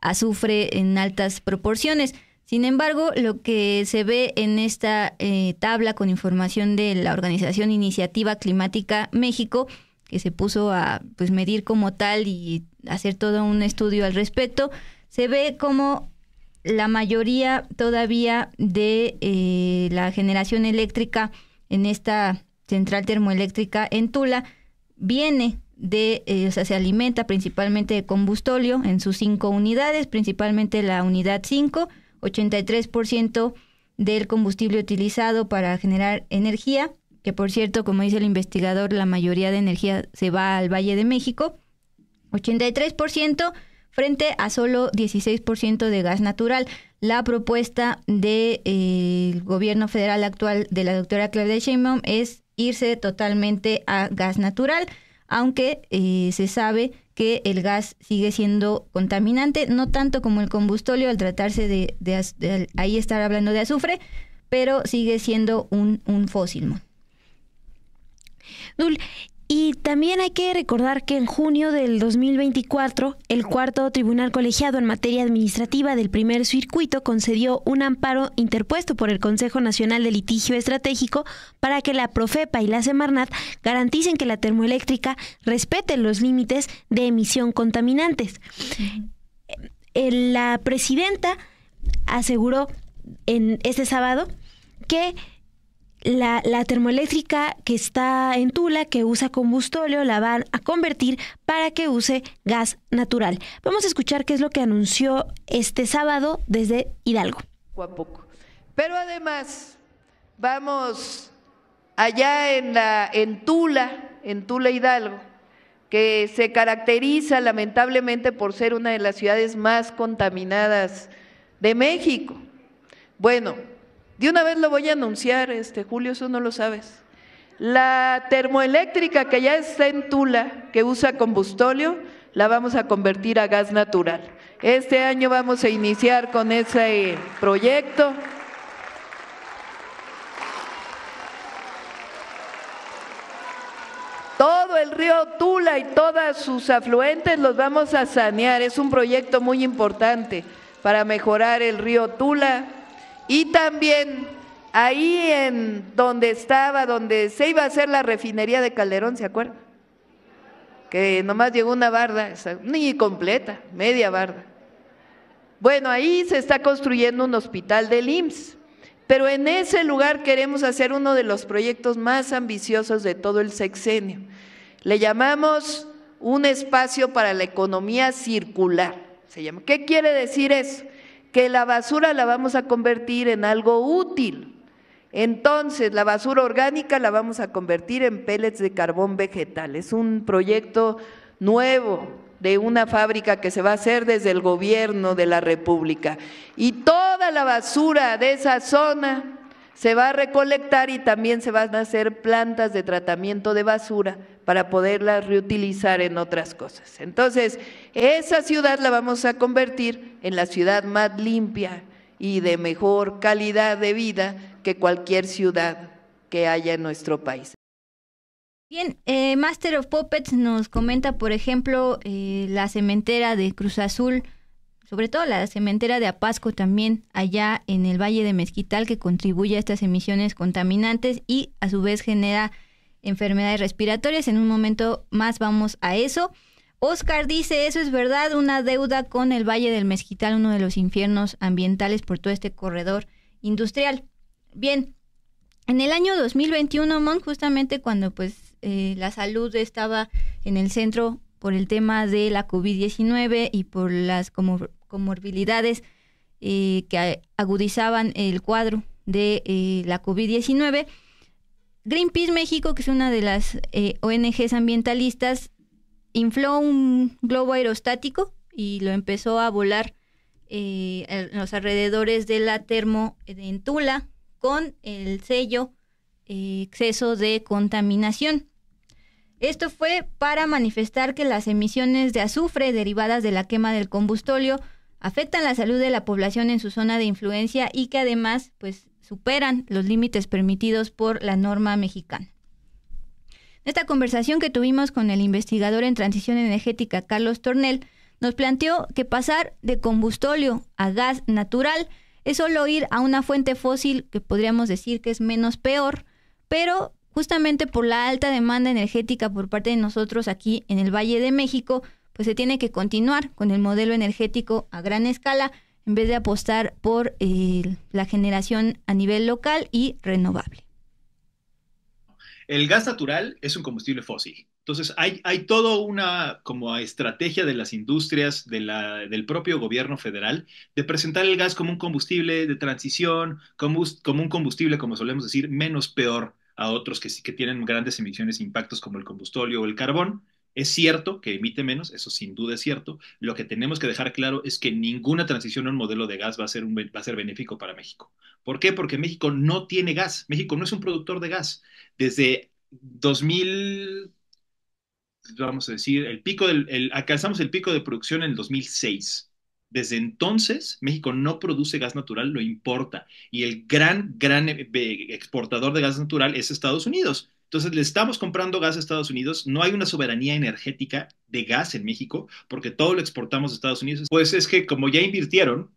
azufre en altas proporciones. Sin embargo, lo que se ve en esta tabla con información de la organización Iniciativa Climática México, que se puso a pues, medir como tal y hacer todo un estudio al respecto, se ve como la mayoría todavía de la generación eléctrica en esta central termoeléctrica en Tula viene o sea, se alimenta principalmente de combustóleo en sus 5 unidades, principalmente la unidad 5, 83% del combustible utilizado para generar energía, que por cierto, como dice el investigador, la mayoría de energía se va al Valle de México, 83% frente a solo 16% de gas natural. La propuesta del gobierno federal actual de la doctora Claudia Sheinbaum es irse totalmente a gas natural, aunque se sabe que el gas sigue siendo contaminante, no tanto como el combustóleo al tratarse de ahí estar hablando de azufre, pero sigue siendo un fósil, ¿no? Dul, y también hay que recordar que en junio del 2024, el cuarto tribunal colegiado en materia administrativa del primer circuito concedió un amparo interpuesto por el Consejo Nacional de Litigio Estratégico para que la Profepa y la Semarnat garanticen que la termoeléctrica respete los límites de emisión contaminantes. La presidenta aseguró en este sábado que la termoeléctrica que está en Tula, que usa combustóleo, la van a convertir para que use gas natural. Vamos a escuchar qué es lo que anunció este sábado desde Hidalgo. Poco a poco. Pero además, vamos allá en Tula Hidalgo, que se caracteriza lamentablemente por ser una de las ciudades más contaminadas de México. Bueno, de una vez lo voy a anunciar, Julio, eso no lo sabes. La termoeléctrica que ya está en Tula, que usa combustóleo, la vamos a convertir a gas natural. Este año vamos a iniciar con ese proyecto. Todo el río Tula y todos sus afluentes los vamos a sanear. Es un proyecto muy importante para mejorar el río Tula. Y también ahí en donde se iba a hacer la refinería de Calderón, ¿se acuerdan? Que nomás llegó una barda, ni completa, media barda. Bueno, ahí se está construyendo un hospital del IMSS, pero en ese lugar queremos hacer uno de los proyectos más ambiciosos de todo el sexenio. Le llamamos un espacio para la economía circular, se llama. ¿Qué quiere decir eso? Que la basura la vamos a convertir en algo útil. Entonces, la basura orgánica la vamos a convertir en pellets de carbón vegetal. Es un proyecto nuevo de una fábrica que se va a hacer desde el gobierno de la República. Y toda la basura de esa zona se va a recolectar y también se van a hacer plantas de tratamiento de basura para poderlas reutilizar en otras cosas. Entonces, esa ciudad la vamos a convertir en la ciudad más limpia y de mejor calidad de vida que cualquier ciudad que haya en nuestro país. Bien, Master of Puppets nos comenta, por ejemplo, la cementera de Cruz Azul, sobre todo la cementera de Apasco también, allá en el Valle de Mezquital, que contribuye a estas emisiones contaminantes y a su vez genera enfermedades respiratorias. En un momento más vamos a eso. Oscar dice, eso es verdad, una deuda con el Valle del Mezquital, uno de los infiernos ambientales por todo este corredor industrial. Bien, en el año 2021, Mon, justamente cuando pues la salud estaba en el centro por el tema de la COVID-19 y por las comorbilidades que agudizaban el cuadro de la COVID-19, Greenpeace México, que es una de las ONGs ambientalistas, infló un globo aerostático y lo empezó a volar en los alrededores de la termo en Tula con el sello exceso de contaminación. Esto fue para manifestar que las emisiones de azufre derivadas de la quema del combustóleo afectan la salud de la población en su zona de influencia y que además pues superan los límites permitidos por la norma mexicana. Esta conversación que tuvimos con el investigador en transición energética Carlos Tornel nos planteó que pasar de combustóleo a gas natural es solo ir a una fuente fósil que podríamos decir que es menos peor, pero justamente por la alta demanda energética por parte de nosotros aquí en el Valle de México, pues se tiene que continuar con el modelo energético a gran escala en vez de apostar por la generación a nivel local y renovable. El gas natural es un combustible fósil. Entonces, hay toda una como estrategia de las industrias, del propio gobierno federal, de presentar el gas como un combustible de transición, como un combustible, como solemos decir, menos peor a otros que tienen grandes emisiones e impactos como el combustóleo o el carbón. Es cierto que emite menos, eso sin duda es cierto. Lo que tenemos que dejar claro es que ninguna transición a un modelo de gas va a ser benéfico para México. ¿Por qué? Porque México no tiene gas. México no es un productor de gas. Desde 2000, vamos a decir, alcanzamos el pico de producción en el 2006. Desde entonces, México no produce gas natural, lo importa. Y el gran exportador de gas natural es Estados Unidos. Entonces, le estamos comprando gas a Estados Unidos. No hay una soberanía energética de gas en México, porque todo lo exportamos a Estados Unidos. Pues es que como ya invirtieron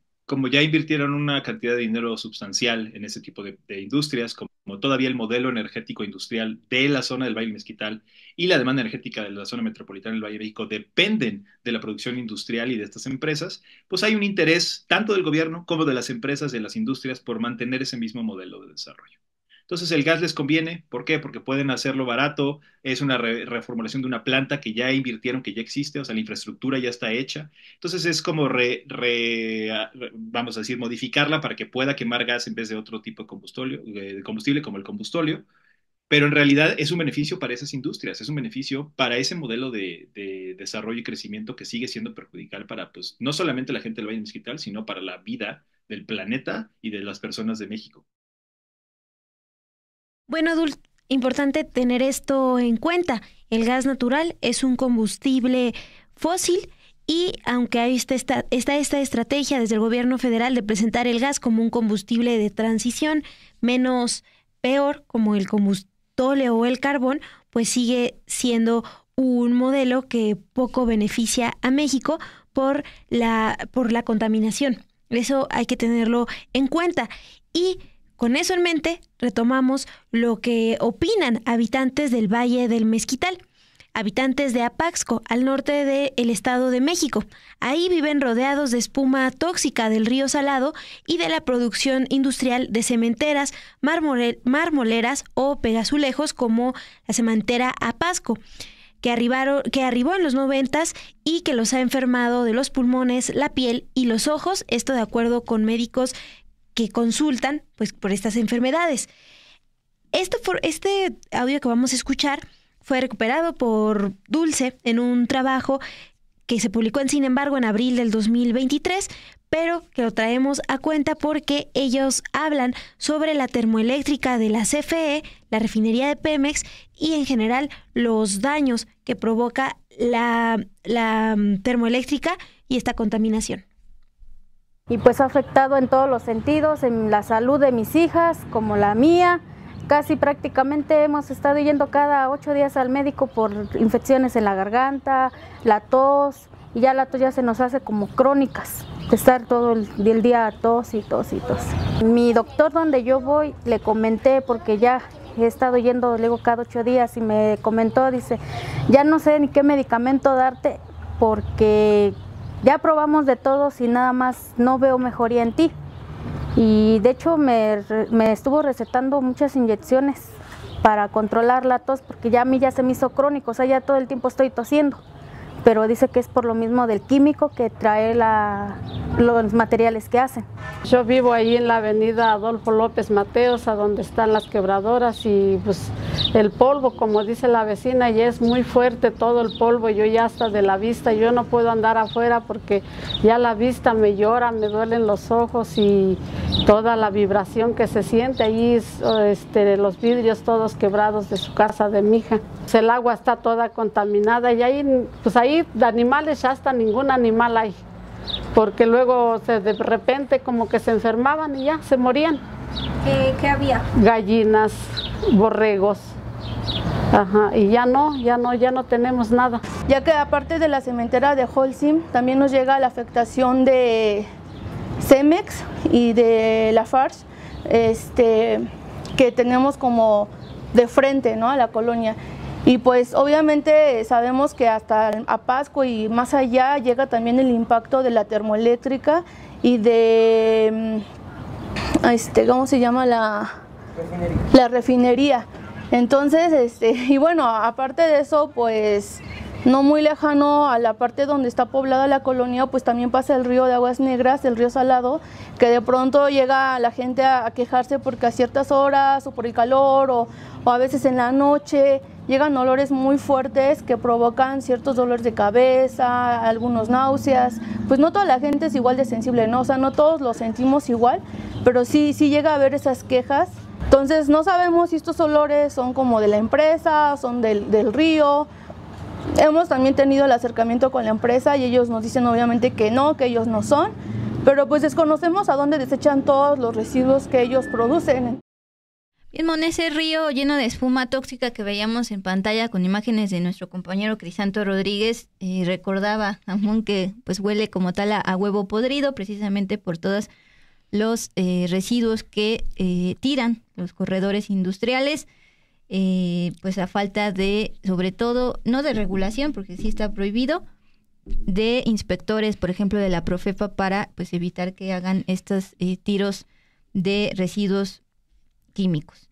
una cantidad de dinero sustancial en ese tipo de industrias, como todavía el modelo energético industrial de la zona del Valle Mezquital y la demanda energética de la zona metropolitana del Valle de México dependen de la producción industrial y de estas empresas, pues hay un interés tanto del gobierno como de las empresas, de las industrias, por mantener ese mismo modelo de desarrollo. Entonces el gas les conviene. ¿Por qué? Porque pueden hacerlo barato, es una reformulación de una planta que ya invirtieron, que ya existe, o sea, la infraestructura ya está hecha. Entonces es como vamos a decir, modificarla para que pueda quemar gas en vez de otro tipo de combustible como el combustóleo. Pero en realidad es un beneficio para esas industrias, es un beneficio para ese modelo de desarrollo y crecimiento que sigue siendo perjudicial para, pues, no solamente la gente del Valle Mezquital, sino para la vida del planeta y de las personas de México. Bueno, Dul, importante tener esto en cuenta. El gas natural es un combustible fósil y aunque hay esta estrategia desde el gobierno federal de presentar el gas como un combustible de transición menos peor, como el combustóleo o el carbón, pues sigue siendo un modelo que poco beneficia a México por la contaminación. Eso hay que tenerlo en cuenta. Y con eso en mente, retomamos lo que opinan habitantes del Valle del Mezquital, habitantes de Apaxco, al norte del Estado de México. Ahí viven rodeados de espuma tóxica del río Salado y de la producción industrial de cementeras, marmoleras o pegazulejos como la cementera Apaxco, que arribó en los 90s y que los ha enfermado de los pulmones, la piel y los ojos, esto de acuerdo con médicos que consultan pues por estas enfermedades. Este audio que vamos a escuchar fue recuperado por Dulce en un trabajo que se publicó Sin embargo en abril del 2023, pero que lo traemos a cuenta porque ellos hablan sobre la termoeléctrica de la CFE, la refinería de Pemex y en general los daños que provoca la termoeléctrica y esta contaminación. Y pues ha afectado en todos los sentidos, en la salud de mis hijas como la mía. Casi prácticamente hemos estado yendo cada 8 días al médico por infecciones en la garganta, la tos, y ya la tos ya se nos hace como crónicas, de estar todo el día tos y tos y tos. Mi doctor donde yo voy, le comenté porque ya he estado yendo luego cada 8 días y me comentó, dice, ya no sé ni qué medicamento darte porque ya probamos de todos y nada más no veo mejoría en ti. Y de hecho me estuvo recetando muchas inyecciones para controlar la tos porque ya a mí ya se me hizo crónico, o sea, ya todo el tiempo estoy tosiendo. Pero dice que es por lo mismo del químico que trae los materiales que hacen. Yo vivo ahí en la avenida Adolfo López Mateos, a donde están las quebradoras, y pues el polvo, como dice la vecina, y es muy fuerte todo el polvo, yo ya hasta de la vista, yo no puedo andar afuera porque ya la vista me llora, me duelen los ojos y toda la vibración que se siente ahí, los vidrios todos quebrados de su casa de mi hija. Pues el agua está toda contaminada y ahí, pues ahí de animales ya hasta ningún animal hay, porque luego de repente como que se enfermaban y ya se morían. ¿Qué había? Gallinas, borregos. Ajá, y ya no tenemos nada. Ya que aparte de la cementera de Holcim, también nos llega la afectación de Cemex y de Lafarge, que tenemos como de frente, ¿no?, a la colonia. Y pues obviamente sabemos que hasta a Pasco y más allá llega también el impacto de la termoeléctrica y de, ¿cómo se llama? La refinería. Entonces, y bueno, aparte de eso, pues no muy lejano a la parte donde está poblada la colonia, pues también pasa el río de Aguas Negras, el río Salado, que de pronto llega la gente a quejarse porque a ciertas horas o por el calor o a veces en la noche llegan olores muy fuertes que provocan ciertos dolores de cabeza, algunos náuseas. Pues no toda la gente es igual de sensible, ¿no? O sea, no todos lo sentimos igual, pero sí llega a haber esas quejas. Entonces no sabemos si estos olores son como de la empresa, son del río. Hemos también tenido el acercamiento con la empresa y ellos nos dicen obviamente que ellos no son, pero pues desconocemos a dónde desechan todos los residuos que ellos producen. Bien, Mon, ese río lleno de espuma tóxica que veíamos en pantalla con imágenes de nuestro compañero Crisanto Rodríguez, recordaba a Mon que pues huele como tal a huevo podrido, precisamente por todos los residuos que tiran los corredores industriales, pues a falta de, sobre todo, no de regulación, porque sí está prohibido, de inspectores, por ejemplo, de la Profepa, para pues evitar que hagan estos tiros de residuos químicos.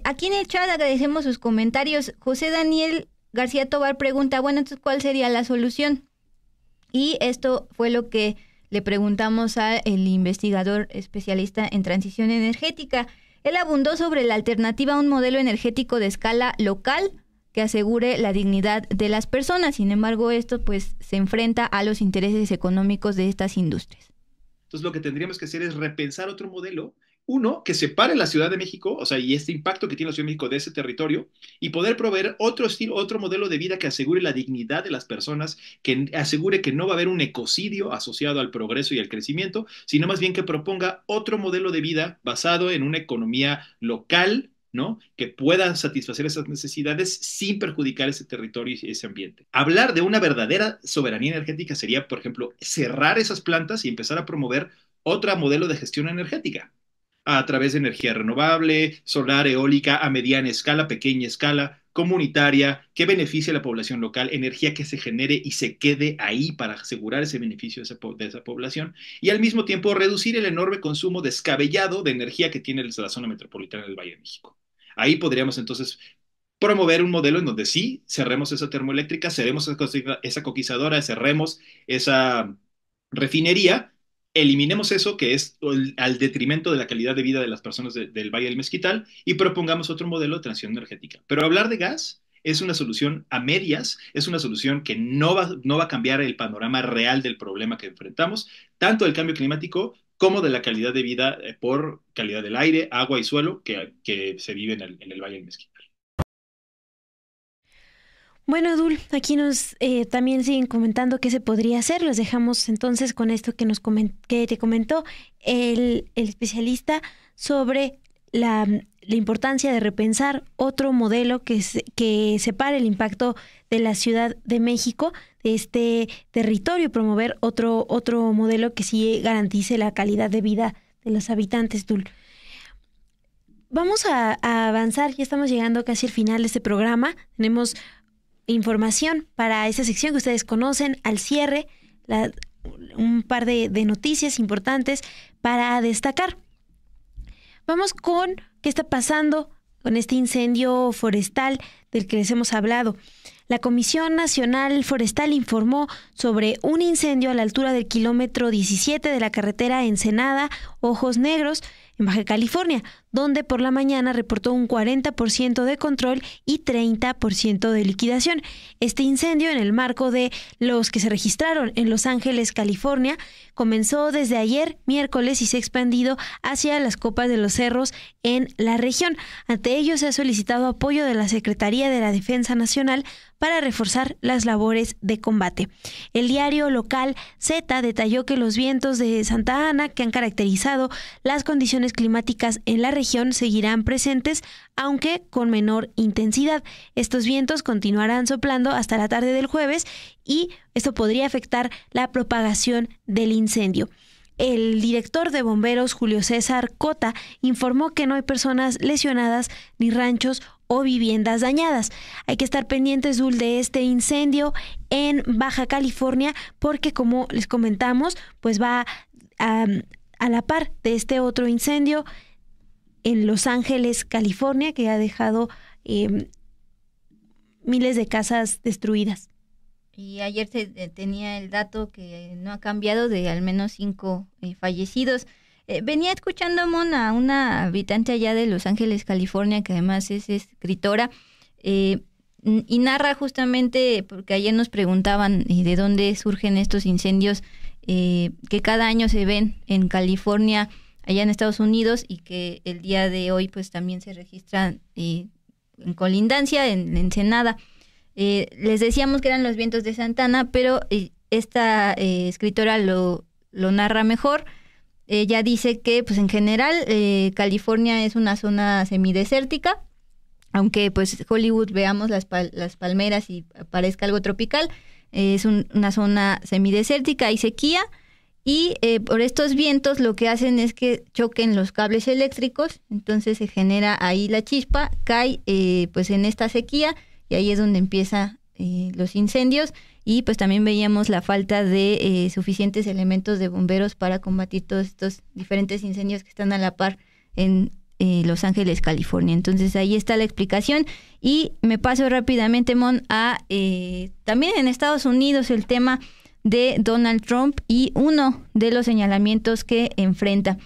Aquí en el chat agradecemos sus comentarios. José Daniel García Tobar pregunta, bueno, entonces, ¿cuál sería la solución? Y esto fue lo que le preguntamos al investigador especialista en transición energética. Él abundó sobre la alternativa a un modelo energético de escala local que asegure la dignidad de las personas. Sin embargo, esto pues se enfrenta a los intereses económicos de estas industrias. Entonces, lo que tendríamos que hacer es repensar otro modelo, uno, que separe la Ciudad de México, o sea, y este impacto que tiene la Ciudad de México de ese territorio, y poder proveer otro estilo, otro modelo de vida que asegure la dignidad de las personas, que asegure que no va a haber un ecocidio asociado al progreso y al crecimiento, sino más bien que proponga otro modelo de vida basado en una economía local, ¿no?, que pueda satisfacer esas necesidades sin perjudicar ese territorio y ese ambiente. Hablar de una verdadera soberanía energética sería, por ejemplo, cerrar esas plantas y empezar a promover otro modelo de gestión energética a través de energía renovable, solar, eólica, a mediana escala, pequeña escala, comunitaria, que beneficie a la población local, energía que se genere y se quede ahí para asegurar ese beneficio de esa población, y al mismo tiempo reducir el enorme consumo descabellado de energía que tiene la zona metropolitana del Valle de México. Ahí podríamos entonces promover un modelo en donde sí cerremos esa termoeléctrica, cerremos esa coquizadora, cerremos esa refinería, eliminemos eso que es al detrimento de la calidad de vida de las personas del Valle del Mezquital y propongamos otro modelo de transición energética. Pero hablar de gas es una solución a medias, es una solución que no va a cambiar el panorama real del problema que enfrentamos, tanto del cambio climático como de la calidad de vida por calidad del aire, agua y suelo que se vive en el Valle del Mezquital. Bueno, Dul, aquí nos también siguen comentando qué se podría hacer. Los dejamos entonces con esto que te comentó el especialista sobre la importancia de repensar otro modelo que separe el impacto de la Ciudad de México de este territorio y promover otro modelo que sí garantice la calidad de vida de los habitantes, Dul. Vamos a avanzar, ya estamos llegando casi al final de este programa. Tenemos información para esta sección que ustedes conocen al cierre, un par de noticias importantes para destacar. Vamos con qué está pasando con este incendio forestal del que les hemos hablado. La Comisión Nacional Forestal informó sobre un incendio a la altura del kilómetro 17 de la carretera Ensenada-Ojos Negros, en Baja California, donde por la mañana reportó un 40% de control y 30% de liquidación. Este incendio, en el marco de los que se registraron en Los Ángeles, California, comenzó desde ayer, miércoles, y se ha expandido hacia las copas de los cerros en la región. Ante ello, se ha solicitado apoyo de la Secretaría de la Defensa Nacional para reforzar las labores de combate. El diario local Z detalló que los vientos de Santa Ana, que han caracterizado las condiciones climáticas en la región, seguirán presentes, aunque con menor intensidad. Estos vientos continuarán soplando hasta la tarde del jueves y esto podría afectar la propagación del incendio. El director de bomberos, Julio César Cota, informó que no hay personas lesionadas ni ranchos o viviendas dañadas. Hay que estar pendientes, Dul, de este incendio en Baja California, porque como les comentamos, pues va a la par de este otro incendio en Los Ángeles, California, que ha dejado miles de casas destruidas. Y ayer se tenía el dato que no ha cambiado, de al menos 5 fallecidos. Venía escuchando, Mon, a una habitante allá de Los Ángeles, California, que además es escritora, y narra justamente, porque ayer nos preguntaban de dónde surgen estos incendios que cada año se ven en California, allá en Estados Unidos, y que el día de hoy pues también se registran en colindancia, en Ensenada. Les decíamos que eran los vientos de Santa Ana, pero esta escritora lo narra mejor. Ella dice que pues en general California es una zona semidesértica, aunque pues Hollywood veamos las palmeras y parezca algo tropical. Es una zona semidesértica, hay sequía, y por estos vientos lo que hacen es que choquen los cables eléctricos, entonces se genera ahí la chispa, cae pues en esta sequía, y ahí es donde empiezan los incendios. Y pues también veíamos la falta de suficientes elementos de bomberos para combatir todos estos diferentes incendios que están a la par en Los Ángeles, California. Entonces ahí está la explicación. Y me paso rápidamente, Mon, a también en Estados Unidos el tema de Donald Trump y uno de los señalamientos que enfrenta.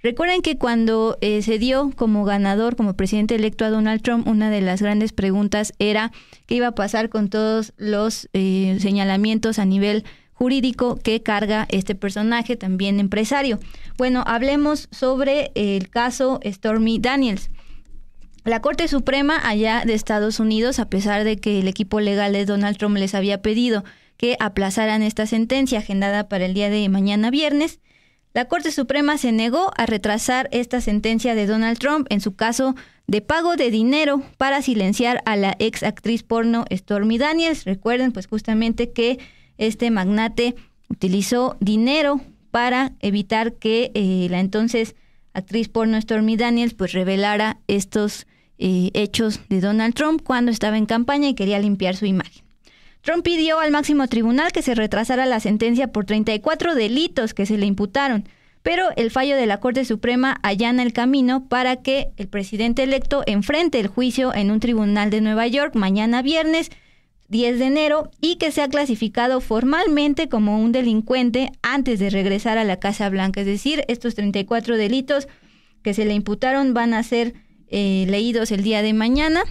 Recuerden que cuando se dio como ganador, como presidente electo a Donald Trump, una de las grandes preguntas era qué iba a pasar con todos los señalamientos a nivel jurídico que carga este personaje, también empresario. Bueno, hablemos sobre el caso Stormy Daniels. La Corte Suprema allá de Estados Unidos, a pesar de que el equipo legal de Donald Trump les había pedido que aplazaran esta sentencia agendada para el día de mañana viernes, la Corte Suprema se negó a retrasar esta sentencia de Donald Trump en su caso de pago de dinero para silenciar a la ex actriz porno Stormy Daniels. Recuerden pues justamente que este magnate utilizó dinero para evitar que la entonces actriz porno Stormy Daniels pues revelara estos hechos de Donald Trump cuando estaba en campaña y quería limpiar su imagen. Trump pidió al máximo tribunal que se retrasara la sentencia por 34 delitos que se le imputaron, pero el fallo de la Corte Suprema allana el camino para que el presidente electo enfrente el juicio en un tribunal de Nueva York mañana viernes 10 de enero y que sea clasificado formalmente como un delincuente antes de regresar a la Casa Blanca. Es decir, estos 34 delitos que se le imputaron van a ser leídos el día de mañana,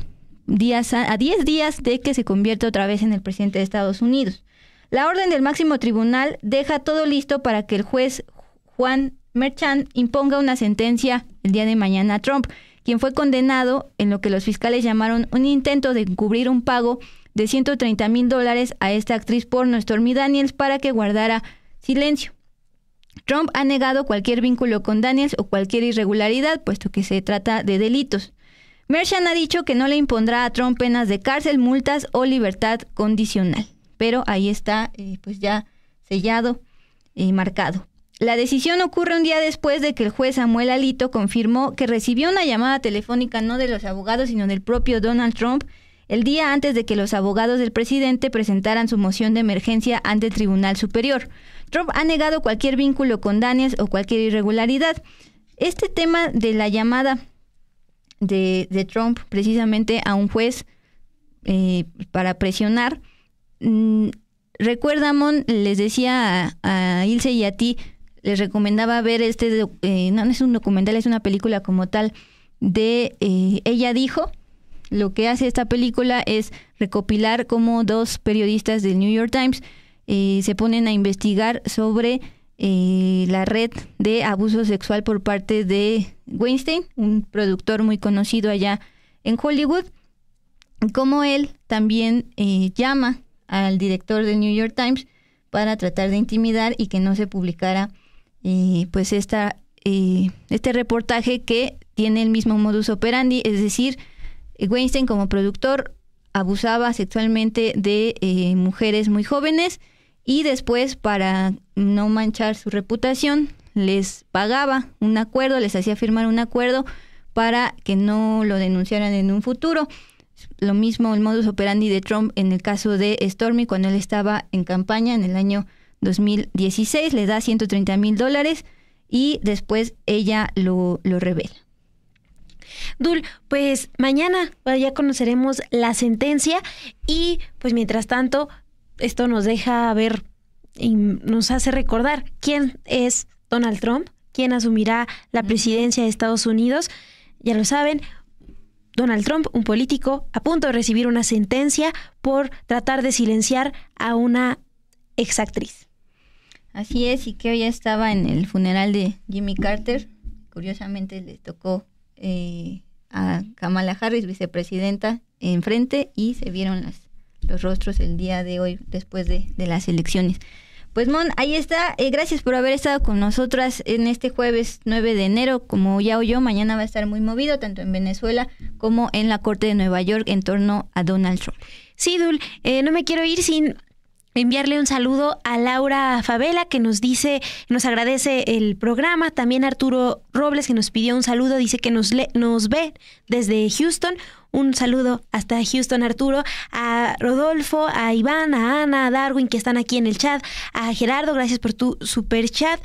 a 10 días de que se convierta otra vez en el presidente de Estados Unidos. La orden del máximo tribunal deja todo listo para que el juez Juan Merchan imponga una sentencia el día de mañana a Trump, quien fue condenado en lo que los fiscales llamaron un intento de encubrir un pago de $130,000 a esta actriz porno Stormy Daniels para que guardara silencio. Trump ha negado cualquier vínculo con Daniels o cualquier irregularidad, puesto que se trata de delitos. Merchan ha dicho que no le impondrá a Trump penas de cárcel, multas o libertad condicional. Pero ahí está pues ya sellado y marcado. La decisión ocurre un día después de que el juez Samuel Alito confirmó que recibió una llamada telefónica no de los abogados, sino del propio Donald Trump, el día antes de que los abogados del presidente presentaran su moción de emergencia ante el Tribunal Superior. Trump ha negado cualquier vínculo con Daniels o cualquier irregularidad. Este tema de la llamada de Trump precisamente a un juez para presionar, recuerda, Mon, les decía a Ilse y a ti, les recomendaba ver no es un documental, es una película como tal de Ella Dijo. Lo que hace esta película es recopilar cómo 2 periodistas del New York Times se ponen a investigar sobre la red de abuso sexual por parte de Weinstein, un productor muy conocido allá en Hollywood, como él también llama al director del New York Times para tratar de intimidar y que no se publicara pues este reportaje que tiene el mismo modus operandi, es decir, Weinstein como productor abusaba sexualmente de mujeres muy jóvenes y después, para no manchar su reputación, les pagaba un acuerdo, les hacía firmar un acuerdo para que no lo denunciaran en un futuro. Lo mismo el modus operandi de Trump en el caso de Stormy cuando él estaba en campaña en el año 2016, le da $130,000 y después ella lo revela. Dul, pues mañana ya conoceremos la sentencia y pues mientras tanto esto nos deja ver y nos hace recordar quién es Donald Trump, quién asumirá la presidencia de Estados Unidos. Ya lo saben, Donald Trump, un político a punto de recibir una sentencia por tratar de silenciar a una exactriz. Así es, y que hoy estaba en el funeral de Jimmy Carter. Curiosamente le tocó a Kamala Harris, vicepresidenta, enfrente, y se vieron los rostros el día de hoy después de las elecciones. Pues Mon, ahí está. Gracias por haber estado con nosotras en este jueves 9 de enero. Como ya oyó, mañana va a estar muy movido, tanto en Venezuela como en la Corte de Nueva York en torno a Donald Trump. Sí, Dul, no me quiero ir sin enviarle un saludo a Laura Favela, que nos agradece el programa. También Arturo Robles, que nos pidió un saludo, dice que nos ve desde Houston. Un saludo hasta Houston, Arturo. A Rodolfo, a Iván, a Ana, a Darwin, que están aquí en el chat. A Gerardo, gracias por tu super chat.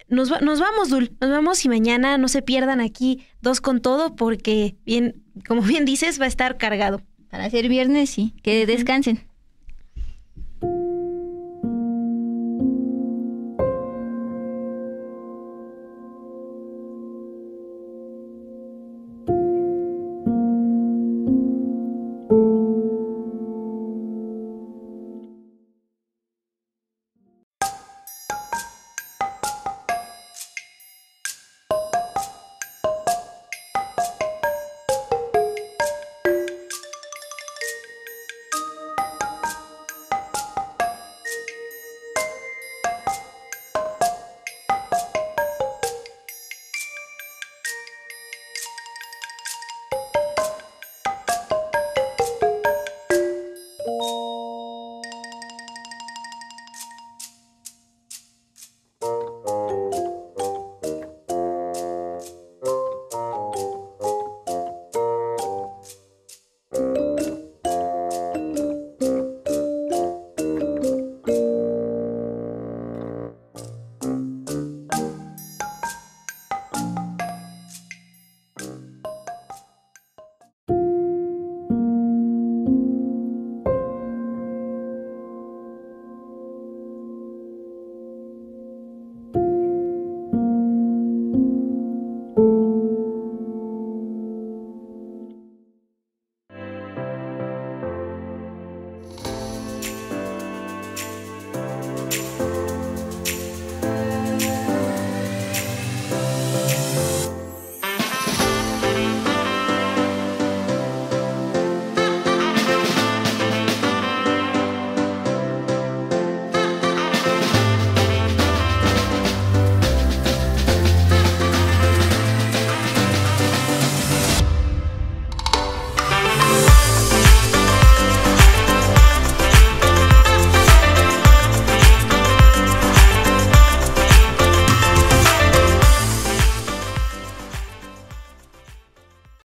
Nos vamos, Dul, nos vamos, y mañana no se pierdan aquí Dos con Todo, porque como bien dices, va a estar cargado. Para ser viernes, sí. Que descansen.